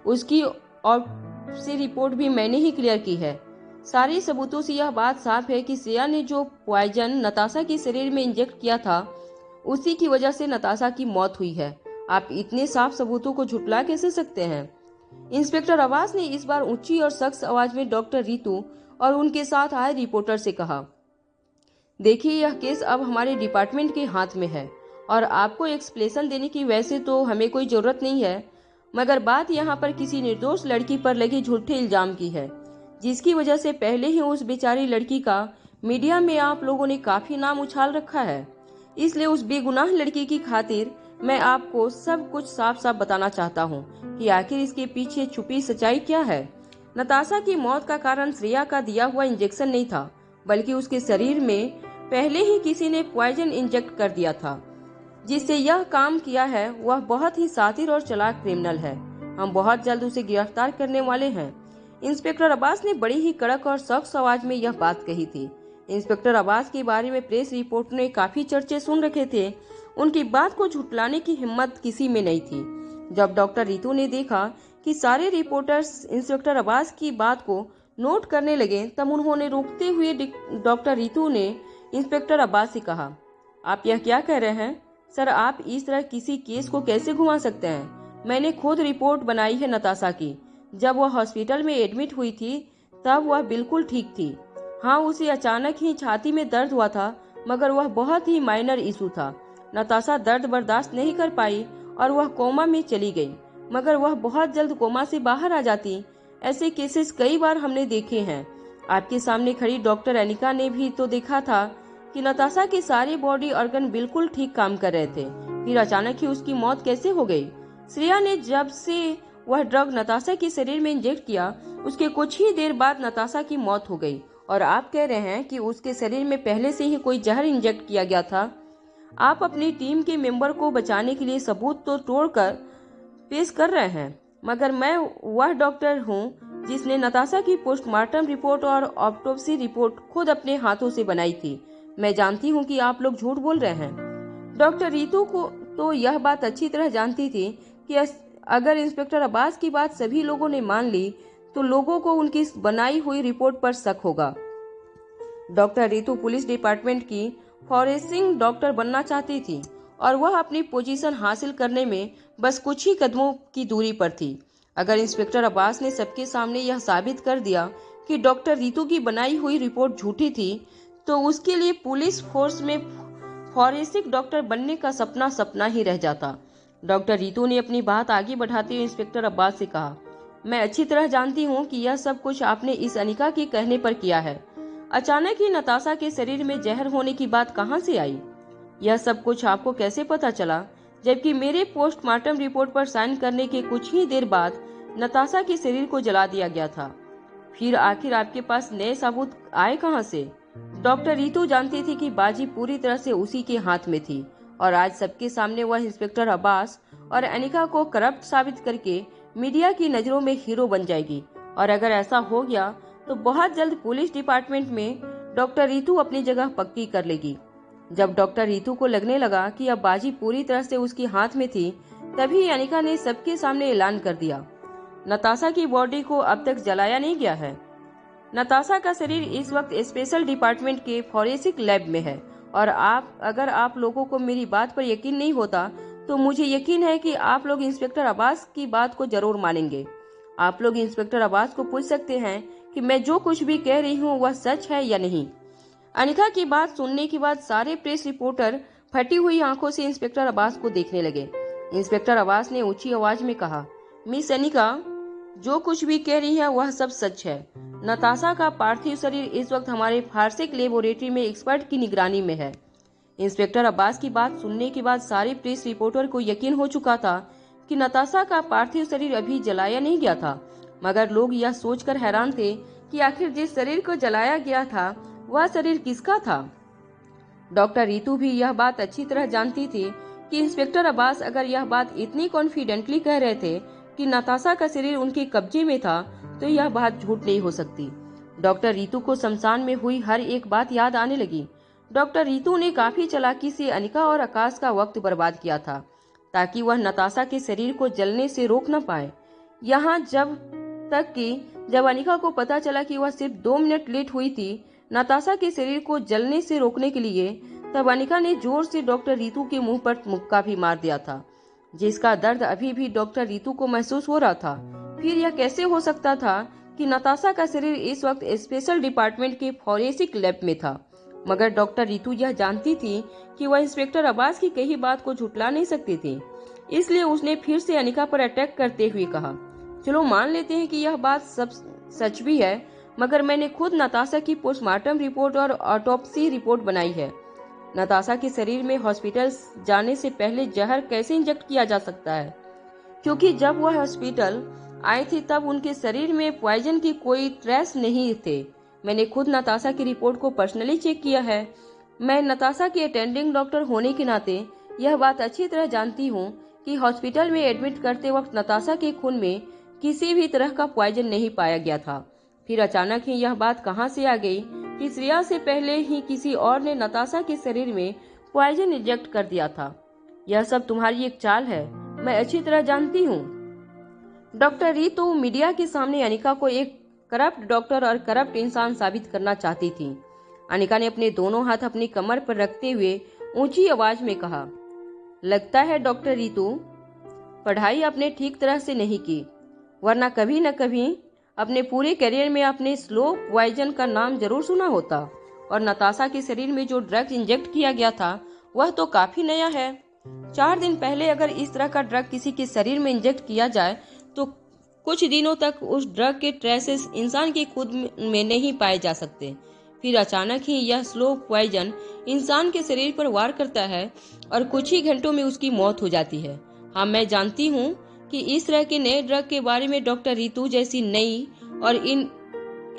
उसकी ऑटोप्सी रिपोर्ट भी मैंने ही क्लियर की है। सारे सबूतों से यह बात साफ है कि श्रेया ने जो पॉइजन नताशा के शरीर में इंजेक्ट किया था उसी की वजह से नताशा की मौत हुई है। आप इतने साफ सबूतों को झुटला कैसे सकते हैं। इंस्पेक्टर अब्बास ने इस बार ऊंची और सख्त आवाज में डॉक्टर रितु और उनके साथ आए रिपोर्टर से कहा, देखिए यह केस अब हमारे डिपार्टमेंट के हाथ में है और आपको एक्सप्लेनेशन देने की वैसे तो हमें कोई जरूरत नहीं है, मगर बात यहाँ पर किसी निर्दोष लड़की पर लगे झूठे इल्जाम की है, जिसकी वजह से पहले ही उस बेचारी लड़की का मीडिया में आप लोगों ने काफी नाम उछाल रखा है। इसलिए उस बेगुनाह लड़की की खातिर मैं आपको सब कुछ साफ साफ बताना चाहता हूँ कि आखिर इसके पीछे छुपी सच्चाई क्या है। नताशा की मौत का कारण श्रेया का दिया हुआ इंजेक्शन नहीं था, बल्कि उसके शरीर में पहले ही किसी ने पॉइजन इंजेक्ट कर दिया था। जिससे यह काम किया है वह बहुत ही शातिर और चालाक क्रिमिनल है। हम बहुत जल्द उसे गिरफ्तार करने वाले हैं। इंस्पेक्टर अब्बास ने बड़ी ही कड़क और सख्त आवाज में यह बात कही थी। इंस्पेक्टर अब्बास के बारे में प्रेस रिपोर्ट ने काफी चर्चे सुन रखे थे। उनकी बात को झुटलाने की हिम्मत किसी में नहीं थी। जब डॉक्टर रितु ने देखा कि सारे रिपोर्टर्स इंस्पेक्टर अब्बास की बात को नोट करने लगे, तब उन्होंने रोकते हुए डॉक्टर रितु ने इंस्पेक्टर अब्बास से कहा, आप यह क्या कह रहे हैं सर, आप इस तरह किसी केस को कैसे घुमा सकते हैं। मैंने खुद रिपोर्ट बनाई है नताशा की। जब वह हॉस्पिटल में एडमिट हुई थी तब वह बिल्कुल ठीक थी। हाँ, उसे अचानक ही छाती में दर्द हुआ था, मगर वह बहुत ही माइनर इशू था। नताशा दर्द बर्दाश्त नहीं कर पाई और वह कोमा में चली गई, मगर वह बहुत जल्द कोमा से बाहर आ जाती। ऐसे केसेस कई बार हमने देखे हैं। आपके सामने खड़ी डॉक्टर अनिका ने भी तो देखा था कि नताशा के सारे बॉडी ऑर्गन बिल्कुल ठीक काम कर रहे थे, फिर अचानक ही उसकी मौत कैसे हो गई। श्रेया ने जब से वह ड्रग नताशा के शरीर में इंजेक्ट किया उसके कुछ ही देर बाद नताशा की मौत हो गई, और आप कह रहे हैं कि उसके शरीर में पहले से ही कोई जहर इंजेक्ट किया गया था। आप अपनी टीम के मेंबर को बचाने के लिए सबूत तो तोड़कर पेश कर रहे हैं, मगर मैं वह डॉक्टर हूं जिसने नताशा की पोस्टमार्टम रिपोर्ट और ऑटोप्सी रिपोर्ट खुद अपने हाथों से बनाई थी। मैं जानती हूं कि आप लोग झूठ बोल रहे हैं। डॉक्टर रितु को तो यह बात अच्छी तरह जानती थी कि अगर इंस्पेक्टर अब्बास की बात सभी लोगों ने मान ली तो लोगों को उनकी बनाई हुई रिपोर्ट पर शक होगा। डॉक्टर रितु पुलिस डिपार्टमेंट की फॉरेंसिक डॉक्टर बनना चाहती थी और वह अपनी पोजीशन हासिल करने में बस कुछ ही कदमों की दूरी पर थी। अगर इंस्पेक्टर अब्बास ने सबके सामने यह साबित कर दिया कि डॉक्टर रितु की बनाई हुई रिपोर्ट झूठी थी, तो उसके लिए पुलिस फोर्स में फॉरेंसिक डॉक्टर बनने का सपना सपना ही रह जाता। डॉक्टर रितु ने अपनी बात आगे बढ़ाते हुए इंस्पेक्टर अब्बास से कहा, मैं अच्छी तरह जानती हूँ कि यह सब कुछ आपने इस अनिका के कहने पर किया है। अचानक ही नताशा के शरीर में जहर होने की बात कहाँ से आई? यह सब कुछ आपको कैसे पता चला, जबकि मेरे पोस्टमार्टम रिपोर्ट पर साइन करने के कुछ ही देर बाद नताशा के शरीर को जला दिया गया था? फिर आखिर आपके पास नए सबूत आए कहाँ से? डॉक्टर रितु जानती थी कि बाजी पूरी तरह से उसी के हाथ में थी और आज सबके सामने वह इंस्पेक्टर अब्बास और अनिका को करप्ट साबित करके मीडिया की नजरों में हीरो बन जाएगी। और अगर ऐसा हो गया तो बहुत जल्द पुलिस डिपार्टमेंट में डॉक्टर रितु अपनी जगह पक्की कर लेगी। जब डॉक्टर रितु को लगने लगा कि अब बाजी पूरी तरह से उसके हाथ में थी, तभी अनिका ने सबके सामने ऐलान कर दिया, नताशा की बॉडी को अब तक जलाया नहीं गया है। नताशा का शरीर इस वक्त स्पेशल डिपार्टमेंट के फॉरेंसिक लैब में है और अगर आप लोगों को मेरी बात पर यकीन नहीं होता तो मुझे यकीन है कि आप लोग इंस्पेक्टर अब्बास की बात को जरूर मानेंगे। आप लोग इंस्पेक्टर अब्बास को पूछ सकते हैं कि मैं जो कुछ भी कह रही हूँ वह सच है या नहीं। अनिका की बात सुनने के बाद सारे प्रेस रिपोर्टर फटी हुई आंखों से इंस्पेक्टर अब्बास को देखने लगे। इंस्पेक्टर अब्बास ने ऊंची आवाज में कहा, मिस अनिका, जो कुछ भी कह रही है वह सब सच है। नताशा का पार्थिव शरीर इस वक्त हमारे फॉरेंसिक लेबोरेटरी में एक्सपर्ट की निगरानी में है। इंस्पेक्टर अब्बास की बात सुनने के बाद सारे प्रेस रिपोर्टर को यकीन हो चुका था कि नताशा का पार्थिव शरीर अभी जलाया नहीं गया था, मगर लोग यह सोचकर हैरान थे कि आखिर जिस शरीर को जलाया गया था वह शरीर किसका था। डॉक्टर रितु भी यह बात अच्छी तरह जानती थी कि इंस्पेक्टर अब्बास अगर यह बात इतनी कॉन्फिडेंटली कह रहे थे कि नताशा का शरीर उनके कब्जे में था तो यह बात झूठ नहीं हो सकती। डॉक्टर रितु को शमशान में हुई हर एक बात याद आने लगी। डॉक्टर रितु ने काफी चालाकी से अनिका और आकाश का वक्त बर्बाद किया था ताकि वह नताशा के शरीर को जलने से रोक न पाए। यहाँ जब अनिका को पता चला कि वह सिर्फ 2 मिनट लेट हुई थी नताशा के शरीर को जलने से रोकने के लिए, तब अनिका ने जोर से डॉक्टर रितु के मुंह पर मुक्का भी मार दिया था, जिसका दर्द अभी भी डॉक्टर रितु को महसूस हो रहा था। फिर यह कैसे हो सकता था कि नताशा का शरीर इस वक्त स्पेशल डिपार्टमेंट के फॉरेंसिक लैब में था? मगर डॉक्टर रितु यह जानती थी कि वह इंस्पेक्टर अब्बास की कही बात को झुटला नहीं सकती थी, इसलिए उसने फिर से अनिका पर अटैक करते हुए कहा, चलो मान लेते हैं कि यह बात सब सच भी है, मगर मैंने खुद नताशा की पोस्टमार्टम रिपोर्ट और ऑटोप्सी रिपोर्ट बनाई है। नताशा के शरीर में हॉस्पिटल जाने से पहले जहर कैसे इंजेक्ट किया जा सकता है? क्योंकि जब वह हॉस्पिटल आई थी तब उनके शरीर में पॉइजन की कोई ट्रेस नहीं थे। मैंने खुद नताशा की रिपोर्ट को पर्सनली चेक किया है। मैं नताशा की अटेंडिंग डॉक्टर होने के नाते यह बात अच्छी तरह जानती हूँ कि हॉस्पिटल में एडमिट करते वक्त नताशा के खून में किसी भी तरह का पॉइजन नहीं पाया गया था। फिर अचानक ही यह बात कहाँ से आ गई कि श्रेया से पहले ही किसी और ने नताशा के शरीर में पॉइजन इंजेक्ट कर दिया था। यह सब तुम्हारी एक चाल है, मैं अच्छी तरह जानती हूँ। डॉक्टर रितु मीडिया के सामने अनिका को एक करप्ट डॉक्टर और करप्ट इंसान साबित करना चाहती थी। अनिका ने अपने दोनों हाथ अपनी कमर पर रखते हुए ऊंची आवाज में कहा, लगता है डॉक्टर रितु, पढ़ाई आपने ठीक तरह से नहीं की, वरना कभी न कभी अपने पूरे करियर में आपने स्लो पॉइजन का नाम जरूर सुना होता। और नताशा के शरीर में जो ड्रग इंजेक्ट किया गया था वह तो काफी नया है। 4 दिन पहले अगर इस तरह का ड्रग किसी के शरीर में इंजेक्ट किया जाए तो कुछ दिनों तक उस ड्रग के ट्रेसेस इंसान के खुद में नहीं पाए जा सकते। फिर अचानक ही यह स्लो पॉइजन इंसान के शरीर पर वार करता है और कुछ ही घंटों में उसकी मौत हो जाती है। हाँ, मैं जानती हूँ कि इस तरह के नए ड्रग के बारे में डॉक्टर रितु जैसी नई और इन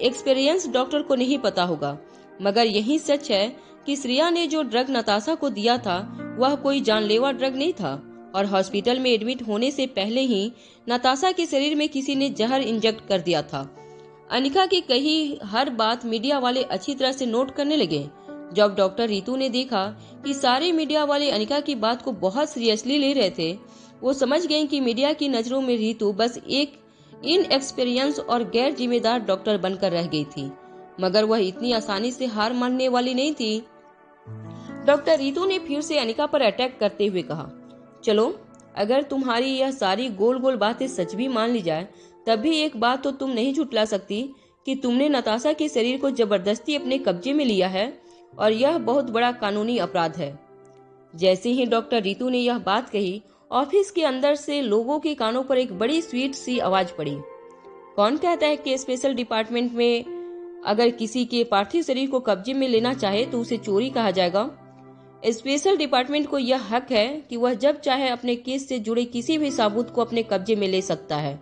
एक्सपीरियंस डॉक्टर को नहीं पता होगा, मगर यही सच है कि श्रेया ने जो ड्रग नताशा को दिया था वह कोई जानलेवा ड्रग नहीं था और हॉस्पिटल में एडमिट होने से पहले ही नताशा के शरीर में किसी ने जहर इंजेक्ट कर दिया था। अनिका की कही हर बात मीडिया वाले अच्छी तरह से नोट करने लगे। जब डॉक्टर रितु ने देखा कि सारे मीडिया वाले अनिका की बात को बहुत सीरियसली ले रहे थे, वो समझ गई कि मीडिया की नजरों में रितु बस एक इनएक्सपीरियंस और गैर जिम्मेदार डॉक्टर बनकर रह गई थी, मगर वह इतनी आसानी से हार मानने वाली नहीं थी। डॉक्टर रितु ने फिर से अनिका पर अटैक करते हुए कहा, चलो अगर तुम्हारी यह सारी गोल गोल बातें सच भी मान ली जाए, तब भी एक बात तो तुम नहीं झुटला सकती कि तुमने नताशा के शरीर को जबरदस्ती अपने कब्जे में लिया है। और यह बहुत बड़ा कानूनी अपराध है। जैसे ही डॉक्टर रितु ने यह बात कही, ऑफिस के अंदर से लोगों के कानों पर एक बड़ी स्वीट सी आवाज पड़ी। कौन कहता है कि स्पेशल डिपार्टमेंट में अगर किसी के पार्थिव शरीर को कब्जे में लेना चाहे तो उसे चोरी कहा जाएगा? स्पेशल डिपार्टमेंट को यह हक है कि वह जब चाहे अपने केस से जुड़े किसी भी सबूत को अपने कब्जे में ले सकता है।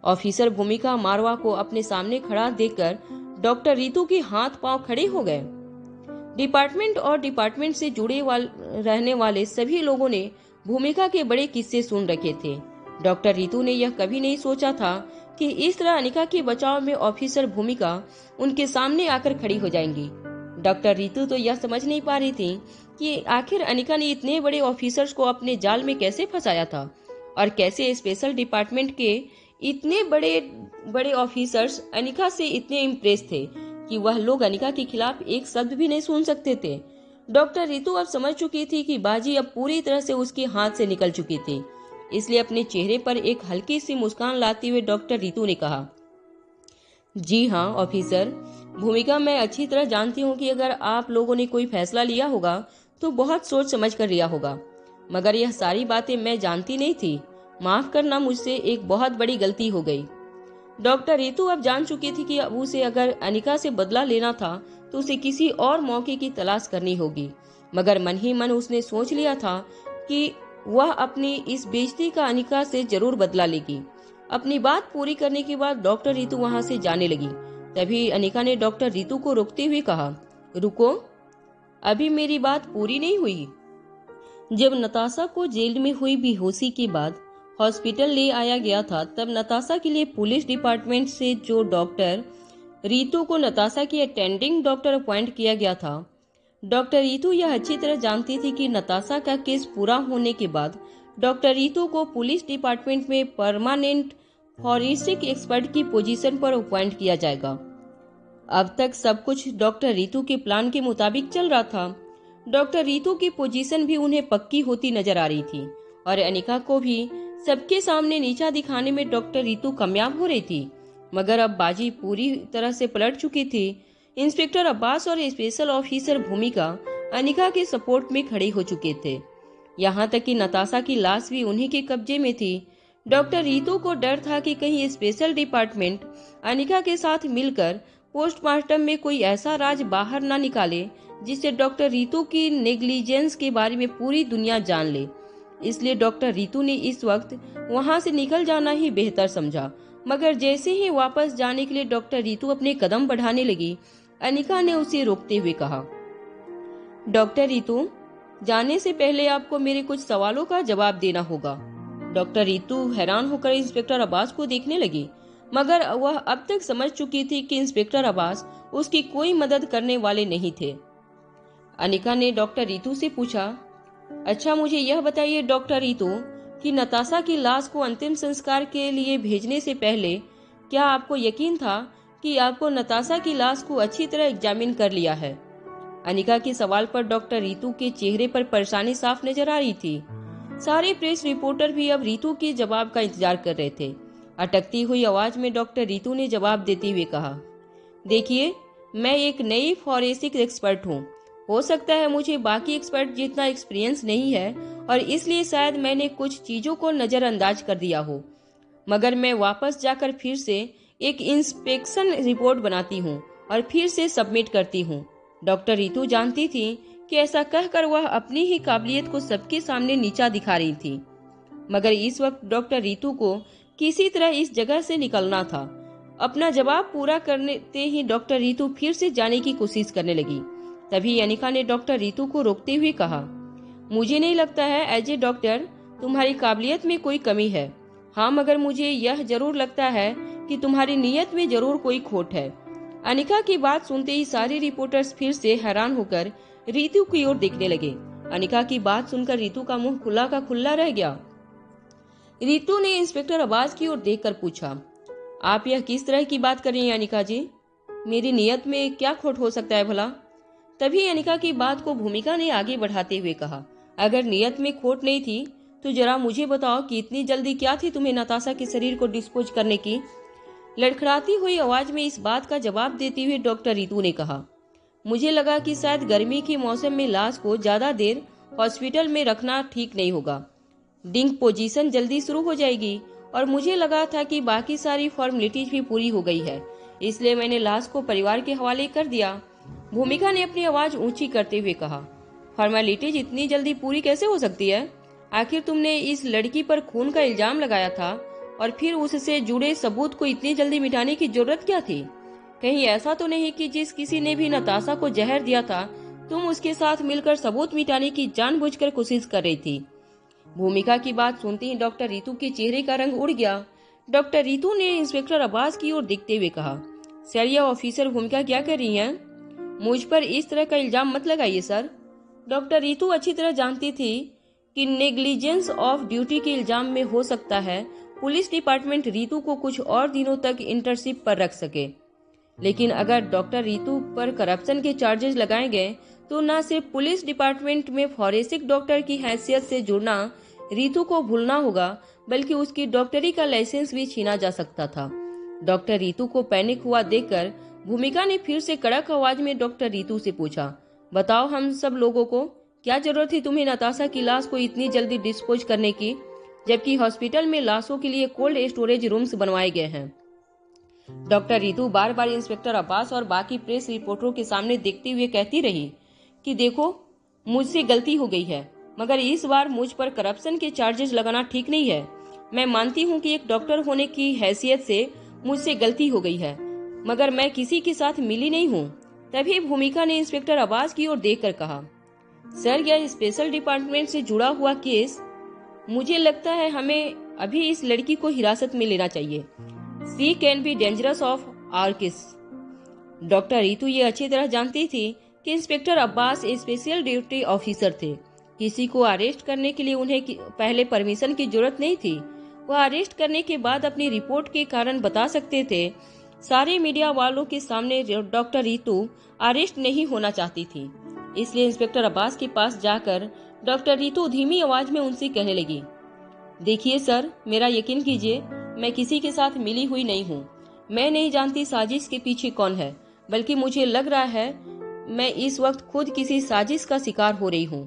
ऑफिसर भूमिका मारवा को अपने सामने खड़ा देखकर डॉक्टर रितु के हाथ पांव खड़े हो गए। डिपार्टमेंट और डिपार्टमेंट से जुड़े रहने वाले सभी लोगों ने भूमिका के बड़े किस्से सुन रखे थे। डॉक्टर रितु ने यह कभी नहीं सोचा था कि इस तरह अनिका के बचाव में ऑफिसर भूमिका उनके सामने आकर खड़ी हो जाएंगी। डॉक्टर रितु तो यह समझ नहीं पा रही थी कि आखिर अनिका ने इतने बड़े ऑफिसर्स को अपने जाल में कैसे फंसाया था और कैसे स्पेशल डिपार्टमेंट के इतने बड़े बड़े ऑफिसर्स अनिका से इतने इम्प्रेस थे कि वह लोग अनिका के खिलाफ एक शब्द भी नहीं सुन सकते थे। डॉक्टर रितु अब समझ चुकी थी कि बाजी अब पूरी तरह से उसके हाथ से निकल चुकी थी। इसलिए अपने चेहरे पर एक हल्की सी मुस्कान लाते हुए डॉक्टर रितु ने कहा, जी हाँ ऑफिसर भूमिका, मैं अच्छी तरह जानती हूँ कि अगर आप लोगों ने कोई फैसला लिया होगा तो बहुत सोच समझ कर लिया होगा, मगर यह सारी बातें मैं जानती नहीं थी। माफ करना, मुझसे एक बहुत बड़ी गलती हो गई। डॉक्टर रितु अब जान चुकी थी कि अब उसे अगर अनिका से बदला लेना था तो उसे किसी और मौके की तलाश करनी होगी, मगर मन ही मन उसने सोच लिया था कि वह अपनी इस बेइज्जती का अनिका से जरूर बदला लेगी। अपनी बात पूरी करने के बाद डॉक्टर रितु वहां से जाने लगी। तभी अनिका ने डॉक्टर रितु को रोकते हुए कहा, रुको, अभी मेरी बात पूरी नहीं हुई। जब नताशा को जेल में हुई बेहोशी के बाद हॉस्पिटल ले आया गया था, तब नताशा के लिए पुलिस डिपार्टमेंट से जो डॉक्टर रितु को नताशा की अटेंडिंग डॉक्टर अपॉइंट किया गया था। डॉक्टर रितु यह अच्छी तरह जानती थी कि नताशा का केस पूरा होने के बाद डॉक्टर रितु को पुलिस डिपार्टमेंट में परमानेंट फॉरेंसिक एक्सपर्ट की पोजीशन पर अपॉइंट किया जाएगा। अब तक सब कुछ डॉक्टर रितु के प्लान के मुताबिक चल रहा था। डॉक्टर रितु की पोजीशन भी उन्हें पक्की होती नजर आ रही थी और अनिका को भी सबके सामने नीचा दिखाने में डॉक्टर रितु कामयाब हो रही थी। मगर अब बाजी पूरी तरह से पलट चुकी थी। इंस्पेक्टर अब्बास और स्पेशल ऑफिसर भूमिका अनिका के सपोर्ट में खड़े हो चुके थे। यहाँ तक कि नताशा की लाश भी उन्हीं के कब्जे में थी। डॉक्टर रितु को डर था कि कहीं स्पेशल डिपार्टमेंट अनिका के साथ मिलकर पोस्टमार्टम में कोई ऐसा राज बाहर ना निकाले जिससे डॉक्टर रितु की नेग्लिजेंस के बारे में पूरी दुनिया जान ले। इसलिए डॉक्टर रितु ने इस वक्त वहां से निकल जाना ही बेहतर समझा। मगर जैसे ही वापस जाने के लिए डॉक्टर रितु अपने कदम बढ़ाने लगी, अनिका ने उसे रोकते हुए कहा, डॉक्टर रितु, जाने से पहले आपको मेरे कुछ सवालों का जवाब देना होगा। डॉक्टर रितु हैरान होकर इंस्पेक्टर अब्बास को देखने लगी, मगर वह अब तक समझ चुकी थी कि इंस्पेक्टर अब्बास उसकी कोई मदद करने वाले नहीं थे। अनिका ने डॉक्टर रितु से पूछा, अच्छा मुझे यह बताइए डॉक्टर रितु कि नताशा की लाश को अंतिम संस्कार के लिए भेजने से पहले क्या आपको यकीन था कि आपको नताशा की लाश को अच्छी तरह एग्जामिन कर लिया है? अनिका के सवाल पर डॉक्टर रितु के चेहरे पर परेशानी साफ नजर आ रही थी। सारे प्रेस रिपोर्टर भी अब रितु के जवाब का इंतजार कर रहे थे। अटकती हुई आवाज में डॉक्टर रितु ने जवाब देते हुए कहा, देखिए, मैं एक नई फॉरेंसिक एक्सपर्ट हूँ। हो सकता है मुझे बाकी एक्सपर्ट जितना एक्सपीरियंस नहीं है और इसलिए शायद मैंने कुछ चीजों को नजरअंदाज कर दिया हो, मगर मैं वापस जाकर फिर से एक इंस्पेक्शन रिपोर्ट बनाती हूँ और फिर से सबमिट करती हूँ। डॉक्टर रितु जानती थी कि ऐसा कहकर वह अपनी ही काबिलियत को सबके सामने नीचा दिखा रही थी, मगर इस वक्त डॉक्टर रितु को किसी तरह इस जगह से निकलना था। अपना जवाब पूरा करते ही डॉक्टर रितु फिर से जाने की कोशिश करने लगी। तभी अनिका ने डॉक्टर रितु को रोकते हुए कहा, मुझे नहीं लगता है एज ए डॉक्टर तुम्हारी काबिलियत में कोई कमी है। हाँ, मगर मुझे यह जरूर लगता है कि तुम्हारी नीयत में जरूर कोई खोट है। अनिका की बात सुनते ही सारे रिपोर्टर्स फिर से हैरान होकर रितु की ओर देखने लगे। अनिका की बात सुनकर रितु का मुंह खुला का खुला रह गया। रितु ने इंस्पेक्टर अब्बास की ओर देखकर पूछा, आप यह किस तरह की बात कर रही हैं अनिका जी? मेरी नीयत में क्या खोट हो सकता है भला? तभी अनिका की बात को भूमिका ने आगे बढ़ाते हुए कहा, अगर नीयत में खोट नहीं थी तो जरा मुझे बताओ कि इतनी जल्दी क्या थी तुम्हें नताशा के शरीर को डिस्पोज करने की? लड़खड़ाती हुई आवाज में इस बात का जवाब देते हुए डॉक्टर रितु ने कहा, मुझे लगा कि शायद गर्मी के मौसम में लाश को ज्यादा देर हॉस्पिटल में रखना ठीक नहीं होगा। डिंक पोजीशन जल्दी शुरू हो जाएगी और मुझे लगा था कि बाकी सारी फॉर्मेलिटीज भी पूरी हो गई है, इसलिए मैंने लाश को परिवार के हवाले कर दिया। भूमिका ने अपनी आवाज ऊंची करते हुए कहा, फॉर्मेलिटीज इतनी जल्दी पूरी कैसे हो सकती है? आखिर तुमने इस लड़की पर खून का इल्जाम लगाया था और फिर उससे जुड़े सबूत को इतनी जल्दी मिटाने की जरूरत क्या थी? कहीं ऐसा तो नहीं कि जिस किसी ने भी नताशा को जहर दिया था तुम उसके साथ मिलकर सबूत मिटाने की जानबूझकर कोशिश कर रही थी? भूमिका की बात सुनते ही डॉक्टर रितु के चेहरे का रंग उड़ गया। डॉक्टर रितु ने इंस्पेक्टर अब्बास की ओर देखते हुए कहा, सर यह ऑफिसर भूमिका क्या कर रही हैं? मुझ पर इस तरह का इल्जाम मत लगाइए सर। डॉक्टर रितु अच्छी तरह जानती थी कि नेग्लिजेंस ऑफ ड्यूटी के इल्जाम में हो सकता है पुलिस डिपार्टमेंट रितु को कुछ और दिनों तक इंटर्नशिप पर रख सके, लेकिन अगर डॉक्टर रितु पर करप्शन के चार्जेस लगाए गए तो न सिर्फ पुलिस डिपार्टमेंट में फॉरेंसिक डॉक्टर की हैसियत से जुड़ना रितु को भूलना होगा, बल्कि उसकी डॉक्टरी का लाइसेंस भी छीना जा सकता था। डॉक्टर रितु को पैनिक हुआ देखकर भूमिका ने फिर से कड़क आवाज में डॉक्टर रितु से पूछा, बताओ हम सब लोगों को क्या जरूरत थी तुम्हें नताशा की लाश को इतनी जल्दी डिस्पोज करने की, जबकि हॉस्पिटल में लाशों के लिए कोल्ड स्टोरेज रूम्स बनवाए गए हैं? डॉक्टर रितु बार बार इंस्पेक्टर अब्बास और बाकी प्रेस रिपोर्टरों के सामने देखते हुए कहती रही कि देखो मुझसे गलती हो गई है, मगर इस बार मुझ पर करप्शन के चार्जेस लगाना ठीक नहीं है। मैं मानती हूँ कि एक डॉक्टर होने की हैसियत से मुझसे गलती हो गई है, मगर मैं किसी के साथ मिली नहीं हूँ। तभी भूमिका ने इंस्पेक्टर अब्बास की ओर देखकर कहा, सर यह स्पेशल डिपार्टमेंट से जुड़ा हुआ केस, मुझे लगता है हमें अभी इस लड़की को हिरासत में लेना चाहिए। She can be dangerous of our case. Doctor Ritu ये अच्छी तरह जानती थी कि inspector Abbas special duty officer थे। किसी को अरेस्ट करने के लिए उन्हें पहले परमिशन की जरूरत नहीं थी। वह अरेस्ट करने के बाद अपनी रिपोर्ट के कारण बता सकते थे। सारे मीडिया वालों के सामने डॉक्टर रितु अरेस्ट नहीं होना चाहती थी, इसलिए इंस्पेक्टर अब्बास के पास जाकर डॉक्टर रितु धीमी आवाज में उनसे कहने लगी, देखिए सर, मेरा यकीन कीजिए, मैं किसी के साथ मिली हुई नहीं हूँ। मैं नहीं जानती साजिश के पीछे कौन है, बल्कि मुझे लग रहा है मैं इस वक्त खुद किसी साजिश का शिकार हो रही हूँ।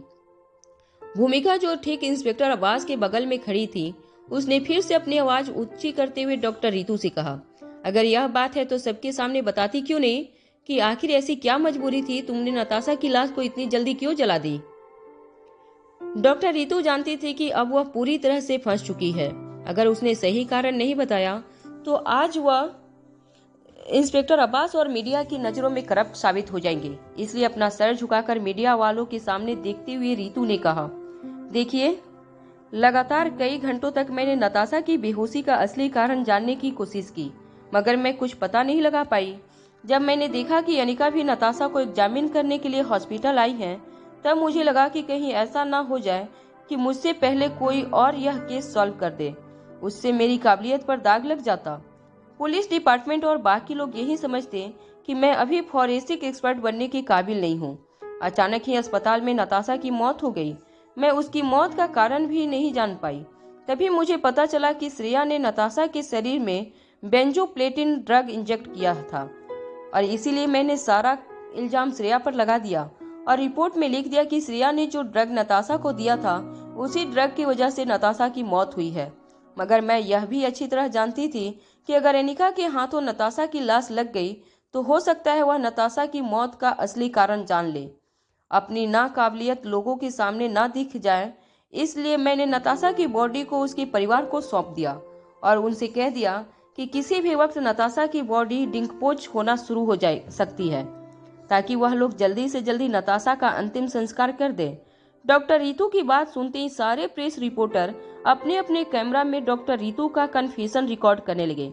भूमिका जो ठीक इंस्पेक्टर अब्बास के बगल में खड़ी थी, उसने फिर से अपनी आवाज ऊंची करते हुए डॉक्टर रितु से कहा, अगर यह बात है तो सबके सामने बताती क्यों नहीं कि आखिर ऐसी क्या मजबूरी थी, तुमने नताशा की लाश को इतनी जल्दी क्यों जला दी? डॉक्टर रितु जानती थी कि अब वह पूरी तरह से फंस चुकी है। अगर उसने सही कारण नहीं बताया तो आज वह इंस्पेक्टर अब्बास और मीडिया की नजरों में करप्ट साबित हो जाएंगे। इसलिए अपना सर झुकाकर मीडिया वालों के सामने देखते हुए रितु ने कहा, देखिए, लगातार कई घंटों तक मैंने नताशा की बेहोशी का असली कारण जानने की कोशिश की, मगर मैं कुछ पता नहीं लगा पाई। जब मैंने देखा कि अनिका भी नताशा को एग्जामिन करने के लिए हॉस्पिटल आई हैं, तब मुझे लगा कि कहीं ऐसा ना हो जाए कि मुझसे पहले कोई और यह केस सॉल्व कर दे। उससे मेरी काबिलियत पर दाग लग जाता। पुलिस डिपार्टमेंट और बाकी लोग यही समझते कि मैं अभी फॉरेंसिक एक्सपर्ट बनने के काबिल नहीं हूँ। अचानक ही अस्पताल में नताशा की मौत हो गई। मैं उसकी मौत का कारण भी नहीं जान पाई। तभी मुझे पता चला कि श्रेया ने नताशा के शरीर में बेंजोप्लेटिन ड्रग इंजेक्ट किया था और इसीलिए मैंने सारा इल्जाम श्रेया पर लगा दिया और रिपोर्ट में लिख दिया कि श्रेया ने जो ड्रग नताशा को दिया था उसी ड्रग की वजह से नताशा की मौत हुई है। मगर मैं यह भी अच्छी तरह जानती थी कि अगर अनिका के हाथों नताशा की लाश लग गई तो हो सकता है वह नताशा की मौत का असली कारण जान ले, अपनी नाकाबिलियत लोगों के सामने ना दिख जाए। इसलिए मैंने नताशा की बॉडी को उसके परिवार को सौंप दिया और उनसे कह दिया कि किसी भी वक्त नताशा की बॉडी डिकम्पोज होना शुरू हो जाए सकती है, ताकि वह लोग जल्दी से जल्दी नताशा का अंतिम संस्कार कर दें। डॉक्टर रितु की बात सुनते ही सारे प्रेस रिपोर्टर अपने अपने कैमरा में डॉक्टर रितु का कन्फेशन रिकॉर्ड करने लगे।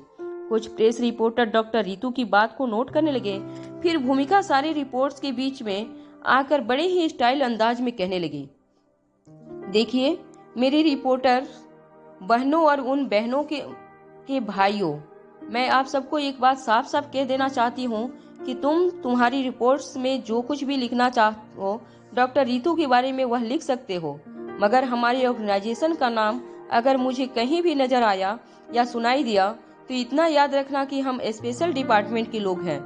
कुछ प्रेस रिपोर्टर डॉक्टर रितु की बात को नोट करने लगे। फिर भूमिका सारी रिपोर्ट्स के बीच में आकर बड़े ही स्टाइल अंदाज में कहने लगी, देखिए मेरी रिपोर्टर बहनों और उन बहनों के भाइयों, मैं आप सबको एक बात साफ साफ कह देना चाहती हूँ कि तुम्हारी रिपोर्ट्स में जो कुछ भी लिखना चाहो डॉक्टर रितु के बारे में वह लिख सकते हो, मगर हमारी ऑर्गेनाइजेशन का नाम अगर मुझे कहीं भी नजर आया या सुनाई दिया तो इतना याद रखना कि हम स्पेशल डिपार्टमेंट के लोग हैं।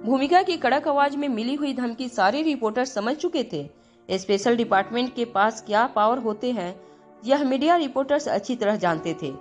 भूमिका की कड़क आवाज में मिली हुई धमकी सारे रिपोर्टर समझ चुके थे। स्पेशल डिपार्टमेंट के पास क्या पावर होते हैं यह मीडिया रिपोर्टर्स अच्छी तरह जानते थे।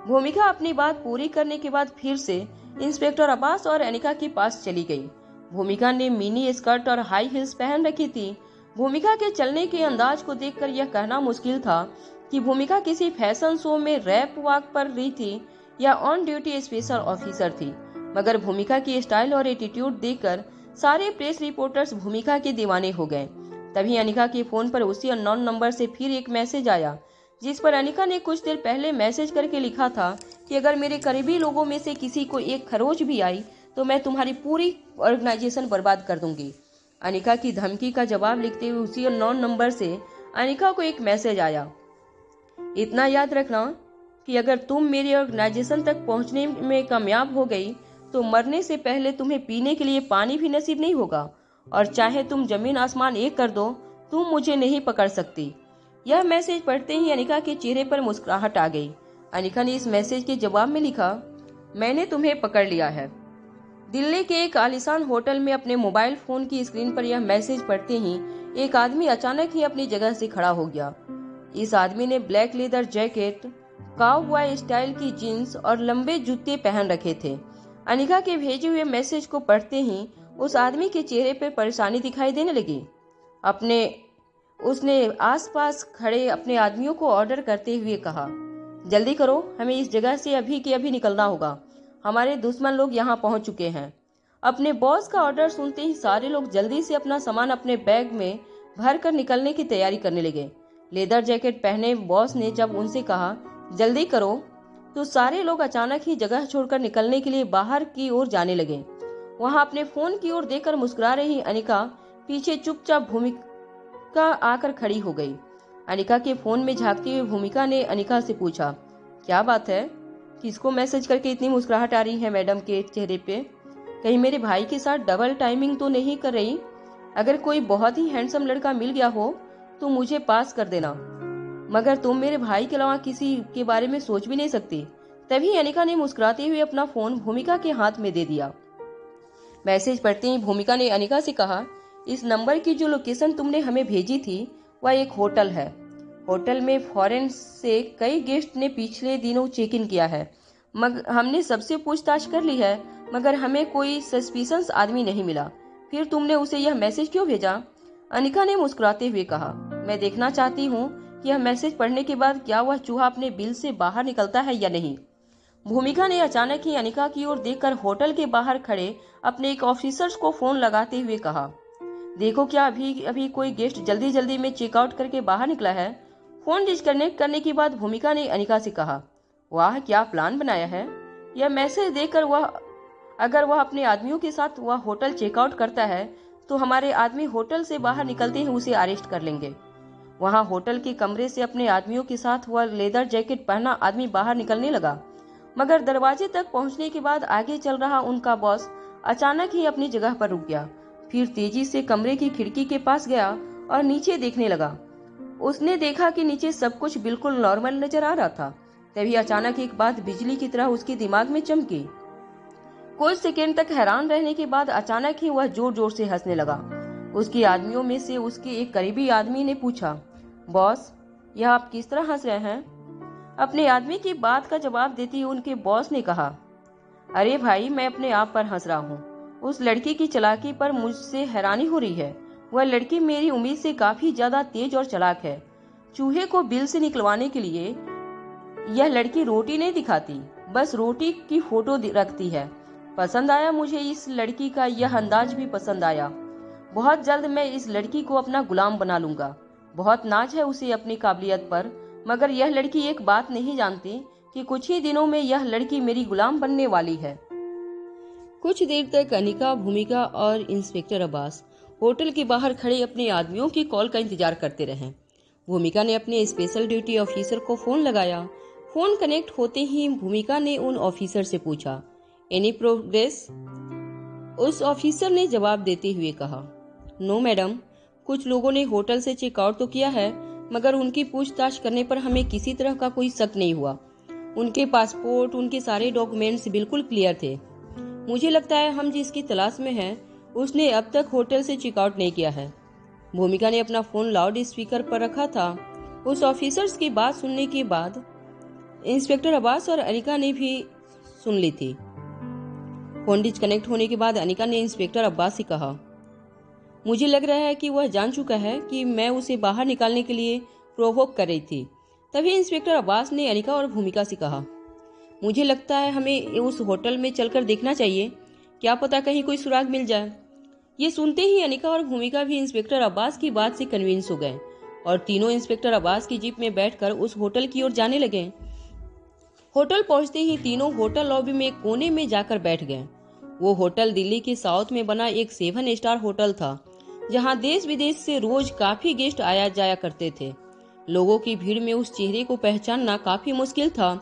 भूमिका अपनी बात पूरी करने के बाद फिर से इंस्पेक्टर अब्बास और अनिका के पास चली गई। भूमिका ने मिनी स्कर्ट और हाई हील्स पहन रखी थी। भूमिका के चलने के अंदाज को देखकर यह कहना मुश्किल था कि भूमिका किसी फैशन शो में रैप वॉक पर रही थी या ऑन ड्यूटी स्पेशल ऑफिसर थी, मगर भूमिका की स्टाइल और एटीट्यूड देखकर सारे प्रेस रिपोर्टर्स भूमिका के दीवाने हो गए। तभी अनिका के फोन पर उसी अननोन नंबर से फिर एक मैसेज आया, जिस पर अनिका ने कुछ देर पहले मैसेज करके लिखा था कि अगर मेरे करीबी लोगों में से किसी को एक खरोच भी आई तो मैं तुम्हारी पूरी ऑर्गेनाइजेशन बर्बाद कर दूंगी। अनिका की धमकी का जवाब लिखते हुए उसी अननोन नंबर से अनिका को एक मैसेज आया, इतना याद रखना कि अगर तुम मेरी ऑर्गेनाइजेशन तक पहुंचने में कामयाब हो गई तो मरने से पहले तुम्हें पीने के लिए पानी भी नसीब नहीं होगा, और चाहे तुम जमीन आसमान एक कर दो तुम मुझे नहीं पकड़ सकती। यह मैसेज पढ़ते ही अनिका के चेहरे पर मुस्कुराहट आ गई। अनिका ने इस मैसेज के जवाब में लिखा, मैंने तुम्हें पकड़ लिया है। दिल्ली के एक आलीशान होटल में अपने मोबाइल फोन की स्क्रीन पर यह मैसेज पढ़ते ही एक आदमी अचानक ही अपनी जगह से खड़ा हो गया। इस आदमी ने black leather jacket, cowboy style की जीन्स और लंबे जूते पहन रखे थे। अनिका के भेजे हुए मैसेज को पढ़ते ही उस आदमी के चेहरे पर परेशानी दिखाई देने लगी। उसने आसपास खड़े अपने आदमियों को ऑर्डर करते हुए कहा, जल्दी करो, हमें इस जगह से अभी के अभी निकलना होगा, हमारे दुश्मन लोग यहाँ पहुंच चुके हैं। अपने बॉस का ऑर्डर सुनते ही सारे लोग जल्दी से अपना सामान अपने बैग में भर कर निकलने की तैयारी करने लगे। लेदर जैकेट पहने बॉस ने जब उनसे कहा जल्दी करो तो सारे लोग अचानक ही जगह छोड़कर निकलने के लिए बाहर की ओर जाने लगे। वहां अपने फोन की ओर देखकर मुस्कुरा रही अनिका पीछे चुपचाप भूमिका आकर खड़ी हो गई। अनिका के फोन में झांकती हुई भूमिका ने अनिका से पूछा, क्या बात है, किसको मैसेज करके इतनी मुस्कुराहट आ रही है मैडम के चेहरे पे? कहीं मेरे भाई के साथ डबल टाइमिंग तो नहीं कर रही? अगर कोई बहुत ही हैंडसम लड़का मिल गया हो तो मुझे पास कर देना, मगर तुम मेरे भाई के अलावा किसी के बारे में सोच भी नहीं सकती। तभी अनिका ने मुस्कुराते हुए अपना फोन भूमिका के हाथ में दे दिया। मैसेज पढ़ते ही भूमिका ने अनिका से कहा, इस नंबर की जो लोकेशन तुमने हमें भेजी थी वह एक होटल है। होटल में फॉरेन से कई गेस्ट ने पिछले दिनों चेक इन किया है, मगर हमने सबसे पूछताछ कर ली है, मगर हमें कोई सस्पिशियस आदमी नहीं मिला। फिर तुमने उसे यह मैसेज क्यों भेजा? अनिका ने मुस्कुराते हुए कहा, मैं देखना चाहती हूँ कि यह मैसेज पढ़ने के बाद क्या वह चूहा अपने बिल से बाहर निकलता है या नहीं। भूमिका ने अचानक ही अनिका की ओर देखकर होटल के बाहर खड़े अपने एक ऑफिसर को फोन लगाते हुए कहा, देखो क्या अभी अभी कोई गेस्ट जल्दी जल्दी में चेकआउट करके बाहर निकला है। फोन डिस्कनेक्ट करने के बाद भूमिका ने अनिका से कहा, वाह क्या प्लान बनाया है। यह मैसेज देखकर अगर वह अपने आदमियों के साथ वह होटल चेकआउट करता है तो हमारे आदमी होटल से बाहर निकलते ही उसे अरेस्ट कर लेंगे। वहां होटल के कमरे से अपने आदमियों के साथ वह लेदर जैकेट पहना आदमी बाहर निकलने लगा, मगर दरवाजे तक पहुंचने के बाद आगे चल रहा उनका बॉस अचानक ही अपनी जगह पर रुक गया। फिर तेजी से कमरे की खिड़की के पास गया और नीचे देखने लगा। उसने देखा कि नीचे सब कुछ बिल्कुल नॉर्मल नजर आ रहा था। तभी अचानक एक बात बिजली की तरह उसके दिमाग में चमकी। कुछ सेकंड तक हैरान रहने के बाद अचानक ही वह जोर जोर से हंसने लगा। उसके आदमियों में से उसके एक करीबी आदमी ने पूछा, बॉस यह आप किस तरह हंस रहे हैं? अपने आदमी की बात का जवाब देते हुए उनके बॉस ने कहा, अरे भाई मैं अपने आप पर हंस रहा हूँ। उस लड़की की चालाकी पर मुझसे हैरानी हो रही है। वह लड़की मेरी उम्मीद से काफी ज्यादा तेज और चालाक है। चूहे को बिल से निकलवाने के लिए यह लड़की रोटी नहीं दिखाती, बस रोटी की फोटो रखती है। पसंद आया मुझे इस लड़की का यह अंदाज भी पसंद आया। बहुत जल्द मैं इस लड़की को अपना गुलाम बना लूंगा। बहुत नाज है उसे अपनी काबिलियत पर, मगर यह लड़की एक बात नहीं जानती कि कुछ ही दिनों में यह लड़की मेरी गुलाम बनने वाली है। कुछ देर तक अनिका, भूमिका और इंस्पेक्टर अब्बास होटल के बाहर खड़े अपने आदमियों की कॉल का इंतजार करते रहे। भूमिका ने अपने स्पेशल ड्यूटी ऑफिसर को फोन लगाया। फोन कनेक्ट होते ही भूमिका ने उन ऑफिसर से पूछा, एनी प्रोग्रेस? उस ऑफिसर ने जवाब देते हुए कहा, नो मैडम, कुछ लोगों ने होटल से चेकआउट तो किया है, मगर उनकी पूछताछ करने पर हमें किसी तरह का कोई शक नहीं हुआ। उनके पासपोर्ट, उनके सारे डॉक्यूमेंट्स बिल्कुल क्लियर थे। मुझे लगता है हम जिसकी तलाश में हैं उसने अब तक होटल से चेकआउट नहीं किया है। भूमिका ने अपना फोन लाउड स्पीकर पर रखा था। उस ऑफिसर्स की बात सुनने के बाद इंस्पेक्टर अब्बास और अनिका ने भी सुन ली थी। फोन डिस्कनेक्ट होने के बाद अनिका ने इंस्पेक्टर अब्बास से कहा, मुझे लग रहा है कि वह जान चुका है कि मैं उसे बाहर निकालने के लिए प्रोवोक कर रही थी। तभी इंस्पेक्टर अब्बास ने अनिका और भूमिका से कहा, मुझे लगता है हमें उस होटल में चलकर देखना चाहिए, क्या पता कहीं कोई सुराग मिल जाए। ये सुनते ही अनिका और भूमिका भी इंस्पेक्टर अब्बास की बात से कन्विंस हो गए और तीनों इंस्पेक्टर अब्बास की जीप में बैठकर उस होटल की ओर जाने लगे। होटल पहुंचते ही तीनों होटल लॉबी में कोने में जाकर बैठ गए। वो होटल दिल्ली के साउथ में बना एक 7 स्टार होटल था, जहां देश विदेश से रोज काफी गेस्ट आया जाया करते थे। लोगों की भीड़ में उस चेहरे को पहचानना काफी मुश्किल था।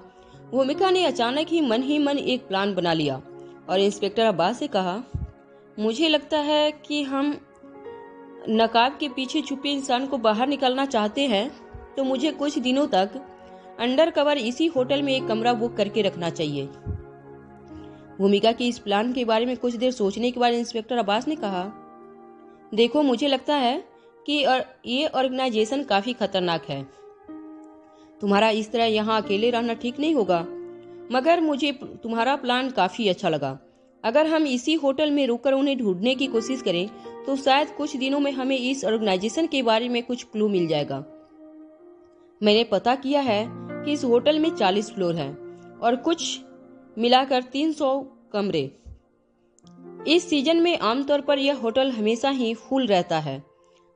भूमिका ने अचानक ही मन एक प्लान बना लिया और इंस्पेक्टर अब्बास से कहा, मुझे लगता है कि हम नकाब के पीछे छुपे इंसान को बाहर निकालना चाहते हैं, तो मुझे कुछ दिनों तक अंडर कवर इसी होटल में एक कमरा बुक करके रखना चाहिए। भूमिका की इस प्लान के बारे में कुछ देर सोचने के बाद इंस्पेक्टर अब्बास ने कहा, देखो मुझे लगता है कि ये ऑर्गेनाइजेशन काफी खतरनाक है। तुम्हारा इस तरह यहाँ अकेले रहना ठीक नहीं होगा, मगर मुझे तुम्हारा प्लान काफी अच्छा लगा। अगर हम इसी होटल में रुककर उन्हें ढूंढने की कोशिश करें तो शायद कुछ दिनों में हमें इस ऑर्गेनाइजेशन के बारे में कुछ क्लू मिल जाएगा। मैंने पता किया है कि इस होटल में 40 फ्लोर हैं और कुछ मिलाकर 300 कमरे। इस सीजन में आमतौर पर यह होटल हमेशा ही फुल रहता है,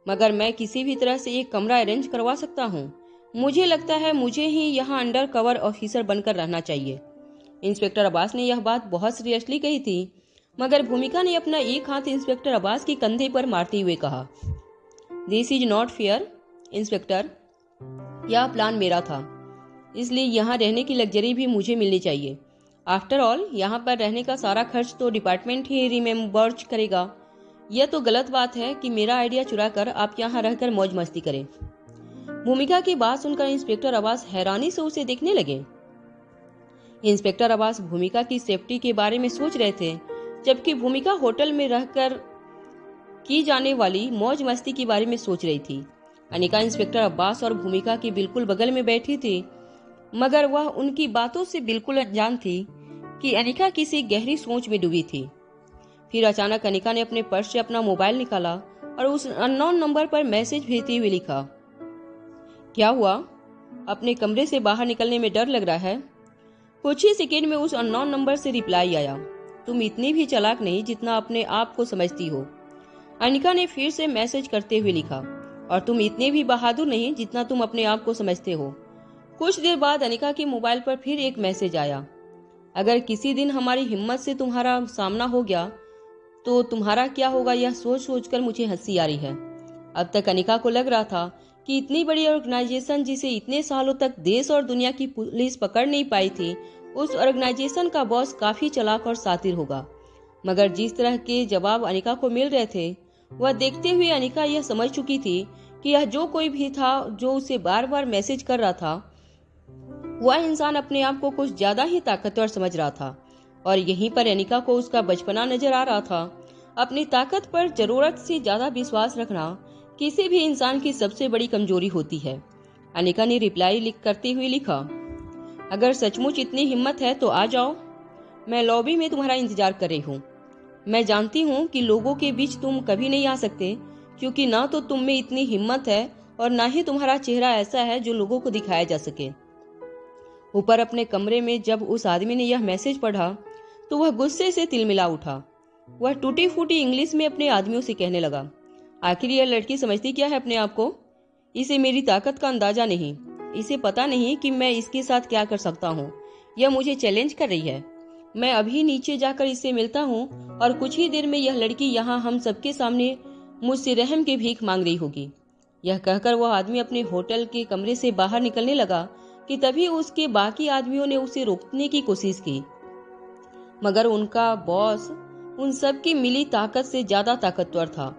मगर मैं किसी भी तरह से एक कमरा अरेंज करवा सकता हूँ। मुझे लगता है मुझे ही यहाँ अंडर कवर ऑफिसर बनकर रहना चाहिए। इंस्पेक्टर अब्बास ने यह बात बहुत सीरियसली कही थी, मगर भूमिका ने अपना एक हाथ इंस्पेक्टर अब्बास के कंधे पर मारते हुए कहा, this is not fair inspector, यह प्लान मेरा था, इसलिए यहाँ रहने की लग्जरी भी मुझे मिलनी चाहिए। आफ्टर ऑल यहाँ पर रहने का सारा खर्च तो डिपार्टमेंट ही रिमेम्बर्स करेगा। यह तो गलत बात है कि मेरा आइडिया चुराकर आप यहाँ रहकर मौज मस्ती करें। भूमिका की बात सुनकर इंस्पेक्टर अब्बास हैरानी से उसे देखने लगे। इंस्पेक्टर अब्बास भूमिका की सेफ्टी के बारे में सोच रहे थे, जबकि भूमिका होटल में रहकर की जाने वाली मौज मस्ती के बारे में सोच रही थी। अनिका इंस्पेक्टर अब्बास और भूमिका के बिल्कुल बगल में बैठी थी, मगर वह उनकी बातों से बिल्कुल अनजान थी कि अनिका किसी गहरी सोच में डूबी थी। फिर अचानक अनिका ने अपने पर्स से अपना मोबाइल निकाला और उस अननोन नंबर पर मैसेज भेजते हुए लिखा, क्या हुआ? अपने कमरे से बाहर निकलने में डर लग रहा है? कुछ ही सेकेंड में उस अननोन नंबर से रिप्लाई आया, तुम इतनी भी चालाक नहीं जितना अपने आप को समझती हो। अनिका ने फिर से मैसेज करते हुए लिखा, और तुम इतने भी बहादुर नहीं जितना तुम अपने आप को समझते हो। कुछ देर बाद अनिका के मोबाइल पर फिर एक मैसेज आया, अगर किसी दिन हमारी हिम्मत से तुम्हारा सामना हो गया तो तुम्हारा क्या होगा, यह सोच सोचकर मुझे हंसी आ रही है। अब तक अनिका को लग रहा था कि इतनी बड़ी ऑर्गेनाइजेशन जिसे इतने सालों तक देश और दुनिया की पुलिस पकड़ नहीं पाई थी, उस ऑर्गेनाइजेशन का बॉस काफी चालाक और शातिर होगा। मगर जिस तरह के जवाब अनिका को मिल रहे थे, वह देखते हुए अनिका यह समझ चुकी थी कि यह जो कोई भी था जो उसे बार बार मैसेज कर रहा था, वह इंसान अपने आप को कुछ ज्यादा ही ताकतवर समझ रहा था। और यहीं पर अनिका को उसका बचपना नजर आ रहा था। अपनी ताकत पर जरूरत से ज्यादा विश्वास रखना किसी भी इंसान की सबसे बड़ी कमजोरी होती है। अनिका ने रिप्लाई करते हुए लिखा, अगर सचमुच इतनी हिम्मत है तो आ जाओ, मैं लॉबी में तुम्हारा इंतजार कर रही हूँ। मैं जानती हूँ कि लोगों के बीच तुम कभी नहीं आ सकते, क्योंकि ना तो तुम में इतनी हिम्मत है और ना ही तुम्हारा चेहरा ऐसा है जो लोगों को दिखाया जा सके। ऊपर अपने कमरे में जब उस आदमी ने यह मैसेज पढ़ा तो वह गुस्से से तिलमिला उठा। वह टूटी फूटी इंग्लिश में अपने आदमियों से कहने लगा, आखिर यह लड़की समझती क्या है अपने आप को? इसे मेरी ताकत का अंदाजा नहीं, इसे पता नहीं कि मैं इसके साथ क्या कर सकता हूँ। यह मुझे चैलेंज कर रही है। मैं अभी नीचे जाकर इससे मिलता हूँ और कुछ ही देर में यह लड़की यहाँ हम सबके सामने मुझसे रहम की भीख मांग रही होगी। यह कहकर वह आदमी अपने होटल के कमरे से बाहर निकलने लगा कि तभी उसके बाकी आदमियों ने उसे रोकने की कोशिश की, मगर उनका बॉस उन सब की मिली ताकत से ज्यादा ताकतवर था,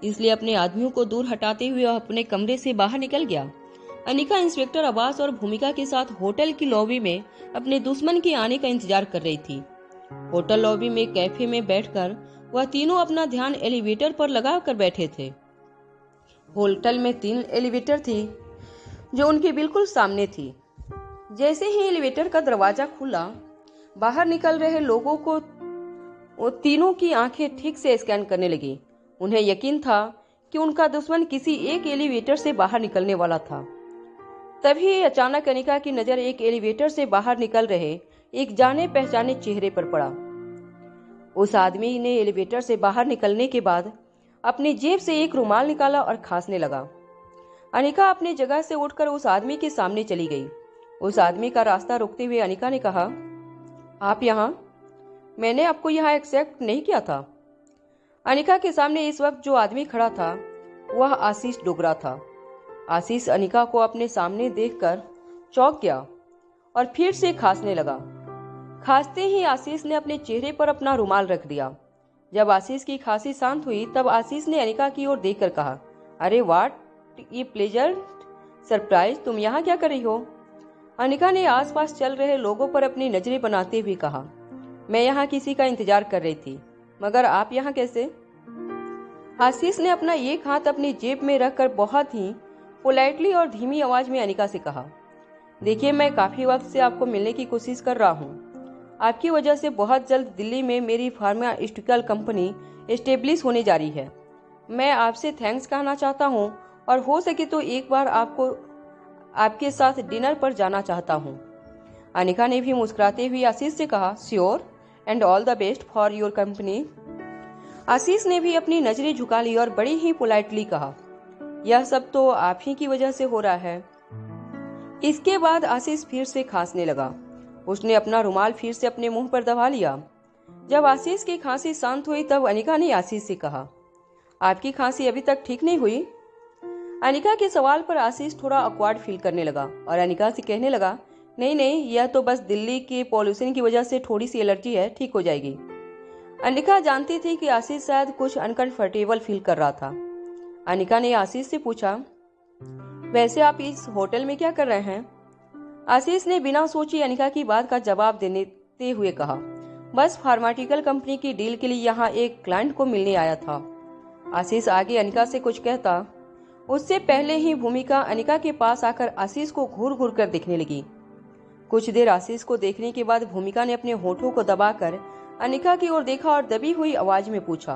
इसलिए अपने आदमियों को दूर हटाते हुए वह अपने कमरे से बाहर निकल गया। अनिका इंस्पेक्टर अब्बास और भूमिका के साथ होटल की लॉबी में अपने दुश्मन के आने का इंतजार कर रही थी। होटल लॉबी में कैफे में बैठकर वह तीनों अपना ध्यान एलिवेटर पर लगा कर बैठे थे। होटल में 3 एलिवेटर थी जो उनके बिल्कुल सामने थी। जैसे ही एलिवेटर का दरवाजा खुला, बाहर निकल रहे लोगों को वो तीनों की आंखें ठीक से स्कैन करने लगी। उन्हें यकीन था कि उनका दुश्मन किसी एक एलिवेटर से बाहर निकलने वाला था। तभी अचानक अनिका की नजर एक एलिवेटर से बाहर निकल रहे एक जाने पहचाने चेहरे पर पड़ा। उस आदमी ने एलिवेटर से बाहर निकलने के बाद अपनी जेब से एक रुमाल निकाला और खांसने लगा। अनिका अपनी जगह से उठकर उस आदमी के सामने चली गई। उस आदमी का रास्ता रोकते हुए अनिका ने कहा, आप यहाँ? मैंने आपको यहाँ एक्सेप्ट नहीं किया था। अनिका के सामने इस वक्त जो आदमी खड़ा था वह आशीष डोगरा था। आशीष अनिका को अपने सामने देखकर चौंक गया और फिर से खांसने लगा। खांसते ही आशीष ने अपने चेहरे पर अपना रुमाल रख दिया। जब आशीष की खांसी शांत हुई तब आशीष ने अनिका की ओर देखकर कहा, अरे वाट ये प्लेजर सरप्राइज, तुम यहाँ क्या कर रही हो? अनिका ने आसपास चल रहे लोगों पर अपनी नजरें बनाते हुए कहा, मैं यहाँ किसी का इंतजार कर रही थी, मगर आप यहाँ कैसे? आशीष ने अपना एक हाथ अपनी जेब में रखकर बहुत ही पोलाइटली और धीमी आवाज में अनिका से कहा, देखिए मैं काफी वक्त से आपको मिलने की कोशिश कर रहा हूँ। आपकी वजह से बहुत जल्द दिल्ली में मेरी फार्मास्यूटिकल कंपनी एस्टेब्लिश होने जा रही है। मैं आपसे थैंक्स कहना चाहता हूँ और हो सके तो एक बार आपके साथ डिनर पर जाना चाहता हूँ। अनिका ने भी मुस्कुराते हुए आशीष से कहा, sure and all the best for your company. Ashish ने भी अपनी नजरें झुका ली और बड़ी ही पोलाइटली कहा, यह सब तो आप ही की वजह से हो रहा है। इसके बाद आशीष फिर से खांसने लगा। उसने अपना रुमाल फिर से अपने मुंह पर दबा लिया। जब आशीष की खांसी शांत हुई तब अनिका ने आशीष से कहा, आपकी खांसी अभी तक ठीक नहीं हुई? अनिका के सवाल पर आशीष थोड़ा ऑकवर्ड फील करने लगा और अनिका से कहने लगा, नहीं, यह तो बस दिल्ली के पॉल्यूशन की वजह से थोड़ी सी एलर्जी है, ठीक हो जाएगी। अनिका जानती थी कि आशीष शायद कुछ अनकंफर्टेबल फील कर रहा था। अनिका ने आशीष से पूछा, वैसे आप इस होटल में क्या कर रहे हैं? आशीष ने बिना सोचे अनिका की बात का जवाब देते हुए कहा, बस फार्मास्यूटिकल कंपनी की डील के लिए यहाँ एक क्लाइंट को मिलने आया था। आशीष आगे अनिका से कुछ कहता, उससे पहले ही भूमिका अनिका के पास आकर आशीष को घूर घूर कर देखने लगी। कुछ देर आशीष को देखने के बाद भूमिका ने अपने होठों को दबाकर अनिका की ओर देखा और दबी हुई आवाज में पूछा,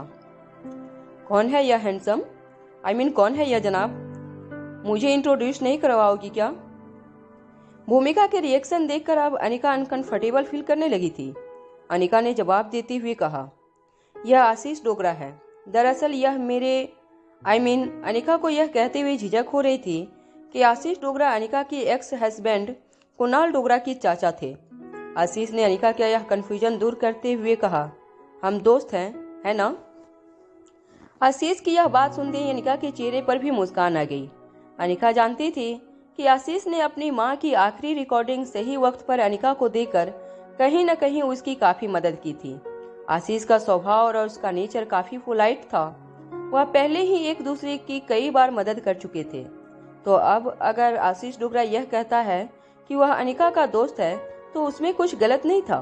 कौन है यह हैंडसम? कौन है यह जनाब? मुझे इंट्रोड्यूस नहीं करवाओगी क्या? भूमिका के रिएक्शन देखकर अब अनिका अनकंफर्टेबल फील करने लगी थी। अनिका ने जवाब देते हुए कहा, यह आशीष डोगरा है। दरअसल यह अनिका को यह कहते हुए झिझक हो रही थी कि आशीष डोगरा अनिका के एक्स हस्बैंड कुणाल डोगरा की चाचा थे। आशीष ने अनिका का यह कंफ्यूजन दूर करते हुए कहा, हम दोस्त हैं, है ना? आशीष की यह बात सुनते ही अनिका के चेहरे पर भी मुस्कान आ गई। अनिका जानती थी कि आशीष ने अपनी मां की आखिरी रिकॉर्डिंग सही वक्त पर अनिका को देकर कहीं न कहीं उसकी काफी मदद की थी। आशीष का स्वभाव और उसका नेचर काफी पोलाइट था। वह पहले ही एक दूसरे की कई बार मदद कर चुके थे, तो अब अगर आशीष डोगरा यह कहता है कि वह अनिका का दोस्त है तो उसमें कुछ गलत नहीं था।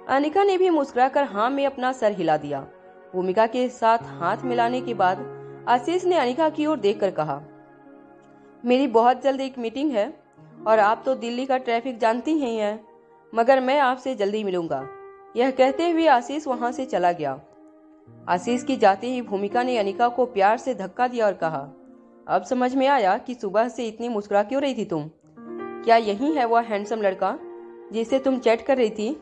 अनिका ने भी मुस्कुराकर हाँ में अपना सर हिला दिया। भूमिका के साथ हाथ मिलाने के बाद आशीष ने अनिका की ओर देखकर कहा, मेरी बहुत जल्द एक मीटिंग है और आप तो दिल्ली का ट्रैफिक जानती ही हैं, मगर मैं आपसे जल्दी मिलूंगा। यह कहते हुए आशीष वहां से चला गया। आशीष की जाते ही भूमिका ने अनिका को प्यार से धक्का दिया और कहा, अब समझ में आया कि सुबह से इतनी मुस्कुरा क्यों रही थी तुम? क्या यही है वह हैंडसम लड़का जिससे तुम चैट कर रही थी?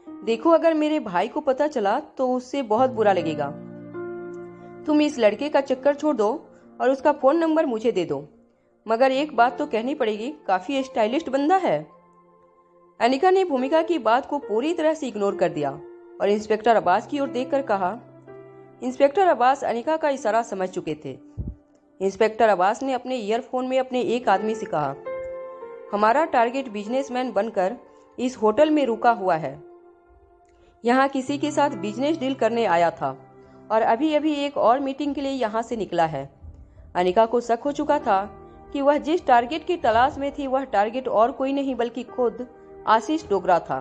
देखो, अगर मेरे भाई को पता चला तो उससे बहुत बुरा लगेगा। तुम इस लड़के का चक्कर छोड़ दो और उसका फोन नंबर मुझे दे दो। मगर एक बात तो कहनी पड़ेगी, काफी स्टाइलिस्ट बंदा है। अनिका ने भूमिका की बात को पूरी तरह से इग्नोर कर दिया और इंस्पेक्टर अब्बास की ओर देखकर कहा। इंस्पेक्टर अब्बास अनिका का इशारा समझ चुके थे। इंस्पेक्टर अब्बास ने अपने ईयरफोन में अपने एक आदमी से कहा, हमारा टारगेट बिजनेसमैन बनकर इस होटल में रुका हुआ है। यहाँ किसी के साथ बिजनेस डील करने आया था और अभी अभी एक और मीटिंग के लिए यहाँ से निकला है। अनिका को शक हो चुका था कि वह जिस टारगेट की तलाश में थी वह टारगेट और कोई नहीं बल्कि खुद आशीष डोगरा था,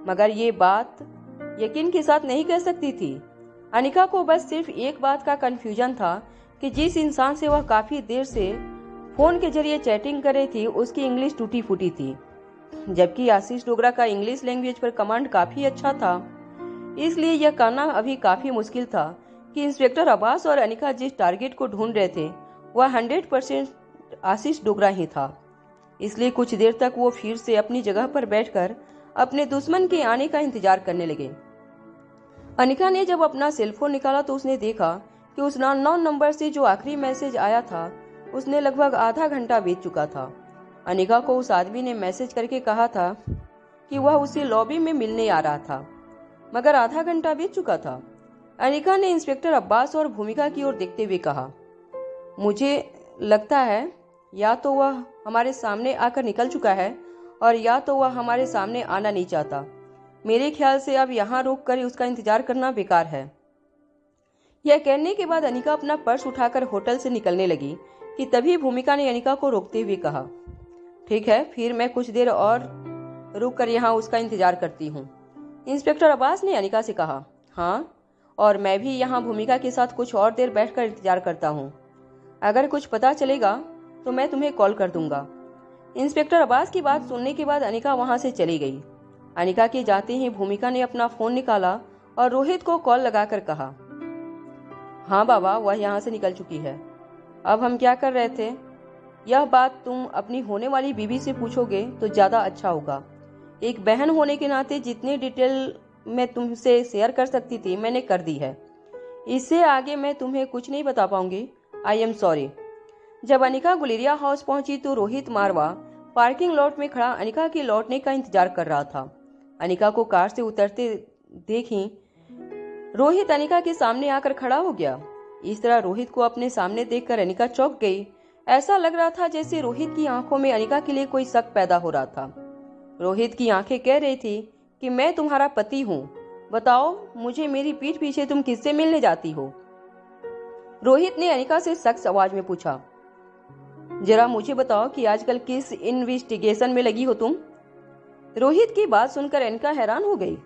मगर ये बात यकीन के साथ नहीं कह सकती थी। अनिका को बस सिर्फ एक बात का कंफ्यूजन था कि जिस इंसान से वह काफी देर से फोन के जरिए चैटिंग कर रही थी उसकी इंग्लिश टूटी फूटी थी, जबकि आशीष डोगरा का इंग्लिश लैंग्वेज पर कमांड काफी अच्छा था। इसलिए यह कहना अभी काफी मुश्किल था कि इंस्पेक्टर अब्बास और अनिका जिस टारगेट को ढूंढ रहे थे वह 100% आशीष डोगरा ही था। इसलिए कुछ देर तक वो फिर से अपनी जगह पर बैठकर अपने दुश्मन के आने का इंतजार करने लगे। अनिका ने जब अपना सेलफोन निकाला तो उसने देखा कि उस अननोन नंबर से जो आखिरी मैसेज आया था उसने लगभग आधा घंटा बीत चुका था। अनिका को उस आदमी ने मैसेज करके कहा था कि वह उसे लॉबी में मिलने आ रहा था, मगर आधा घंटा बीत चुका था। अनिका ने इंस्पेक्टर अब्बास और भूमिका की ओर देखते हुए कहा, मुझे लगता है या तो वह हमारे सामने आकर निकल चुका है और या तो वह हमारे सामने आना नहीं चाहता। मेरे ख्याल से अब यहाँ रुक कर उसका इंतजार करना बेकार है। यह कहने के बाद अनिका अपना पर्स उठाकर होटल से निकलने लगी कि तभी भूमिका ने अनिका को रोकते हुए कहा, ठीक है, फिर मैं कुछ देर और रुक कर यहाँ उसका इंतजार करती हूँ। इंस्पेक्टर अब्बास ने अनिका से कहा, हाँ, और मैं भी यहाँ भूमिका के साथ कुछ और देर बैठकर इंतजार करता हूँ। अगर कुछ पता चलेगा तो मैं तुम्हें कॉल कर दूंगा। इंस्पेक्टर अब्बास की बात सुनने के बाद अनिका वहां से चली गई। अनिका के जाते ही भूमिका ने अपना फोन निकाला और रोहित को कॉल लगाकर कहा, हाँ बाबा, वह यहाँ से निकल चुकी है। अब हम क्या कर रहे थे? यह बात तुम अपनी होने वाली बीवी से पूछोगे तो ज्यादा अच्छा होगा। एक बहन होने के नाते जितनी डिटेल मैं तुमसे शेयर कर सकती थी मैंने कर दी है। इससे आगे मैं तुम्हें कुछ नहीं बता पाऊंगी। I am sorry. जब अनिका गुलेरिया हाउस पहुंची तो रोहित मारवा पार्किंग लॉट में खड़ा अनिका के लौटने का इंतजार कर रहा था। अनिका को कार से उतरते देखी रोहित अनिका के सामने आकर खड़ा हो गया। इस तरह रोहित को अपने सामने देखकर अनिका चौंक गई। ऐसा लग रहा था जैसे रोहित की आंखों में अनिका के लिए कोई शक पैदा हो रहा था। रोहित की आंखें कह रही थी कि मैं तुम्हारा पति हूँ, बताओ मुझे मेरी पीठ पीछे तुम किससे मिलने जाती हो? रोहित ने अनिका से सख्त आवाज में पूछा, जरा मुझे बताओ कि आजकल किस इन्वेस्टिगेशन में लगी हो तुम? रोहित की बात सुनकर अनिका हैरान हो गई।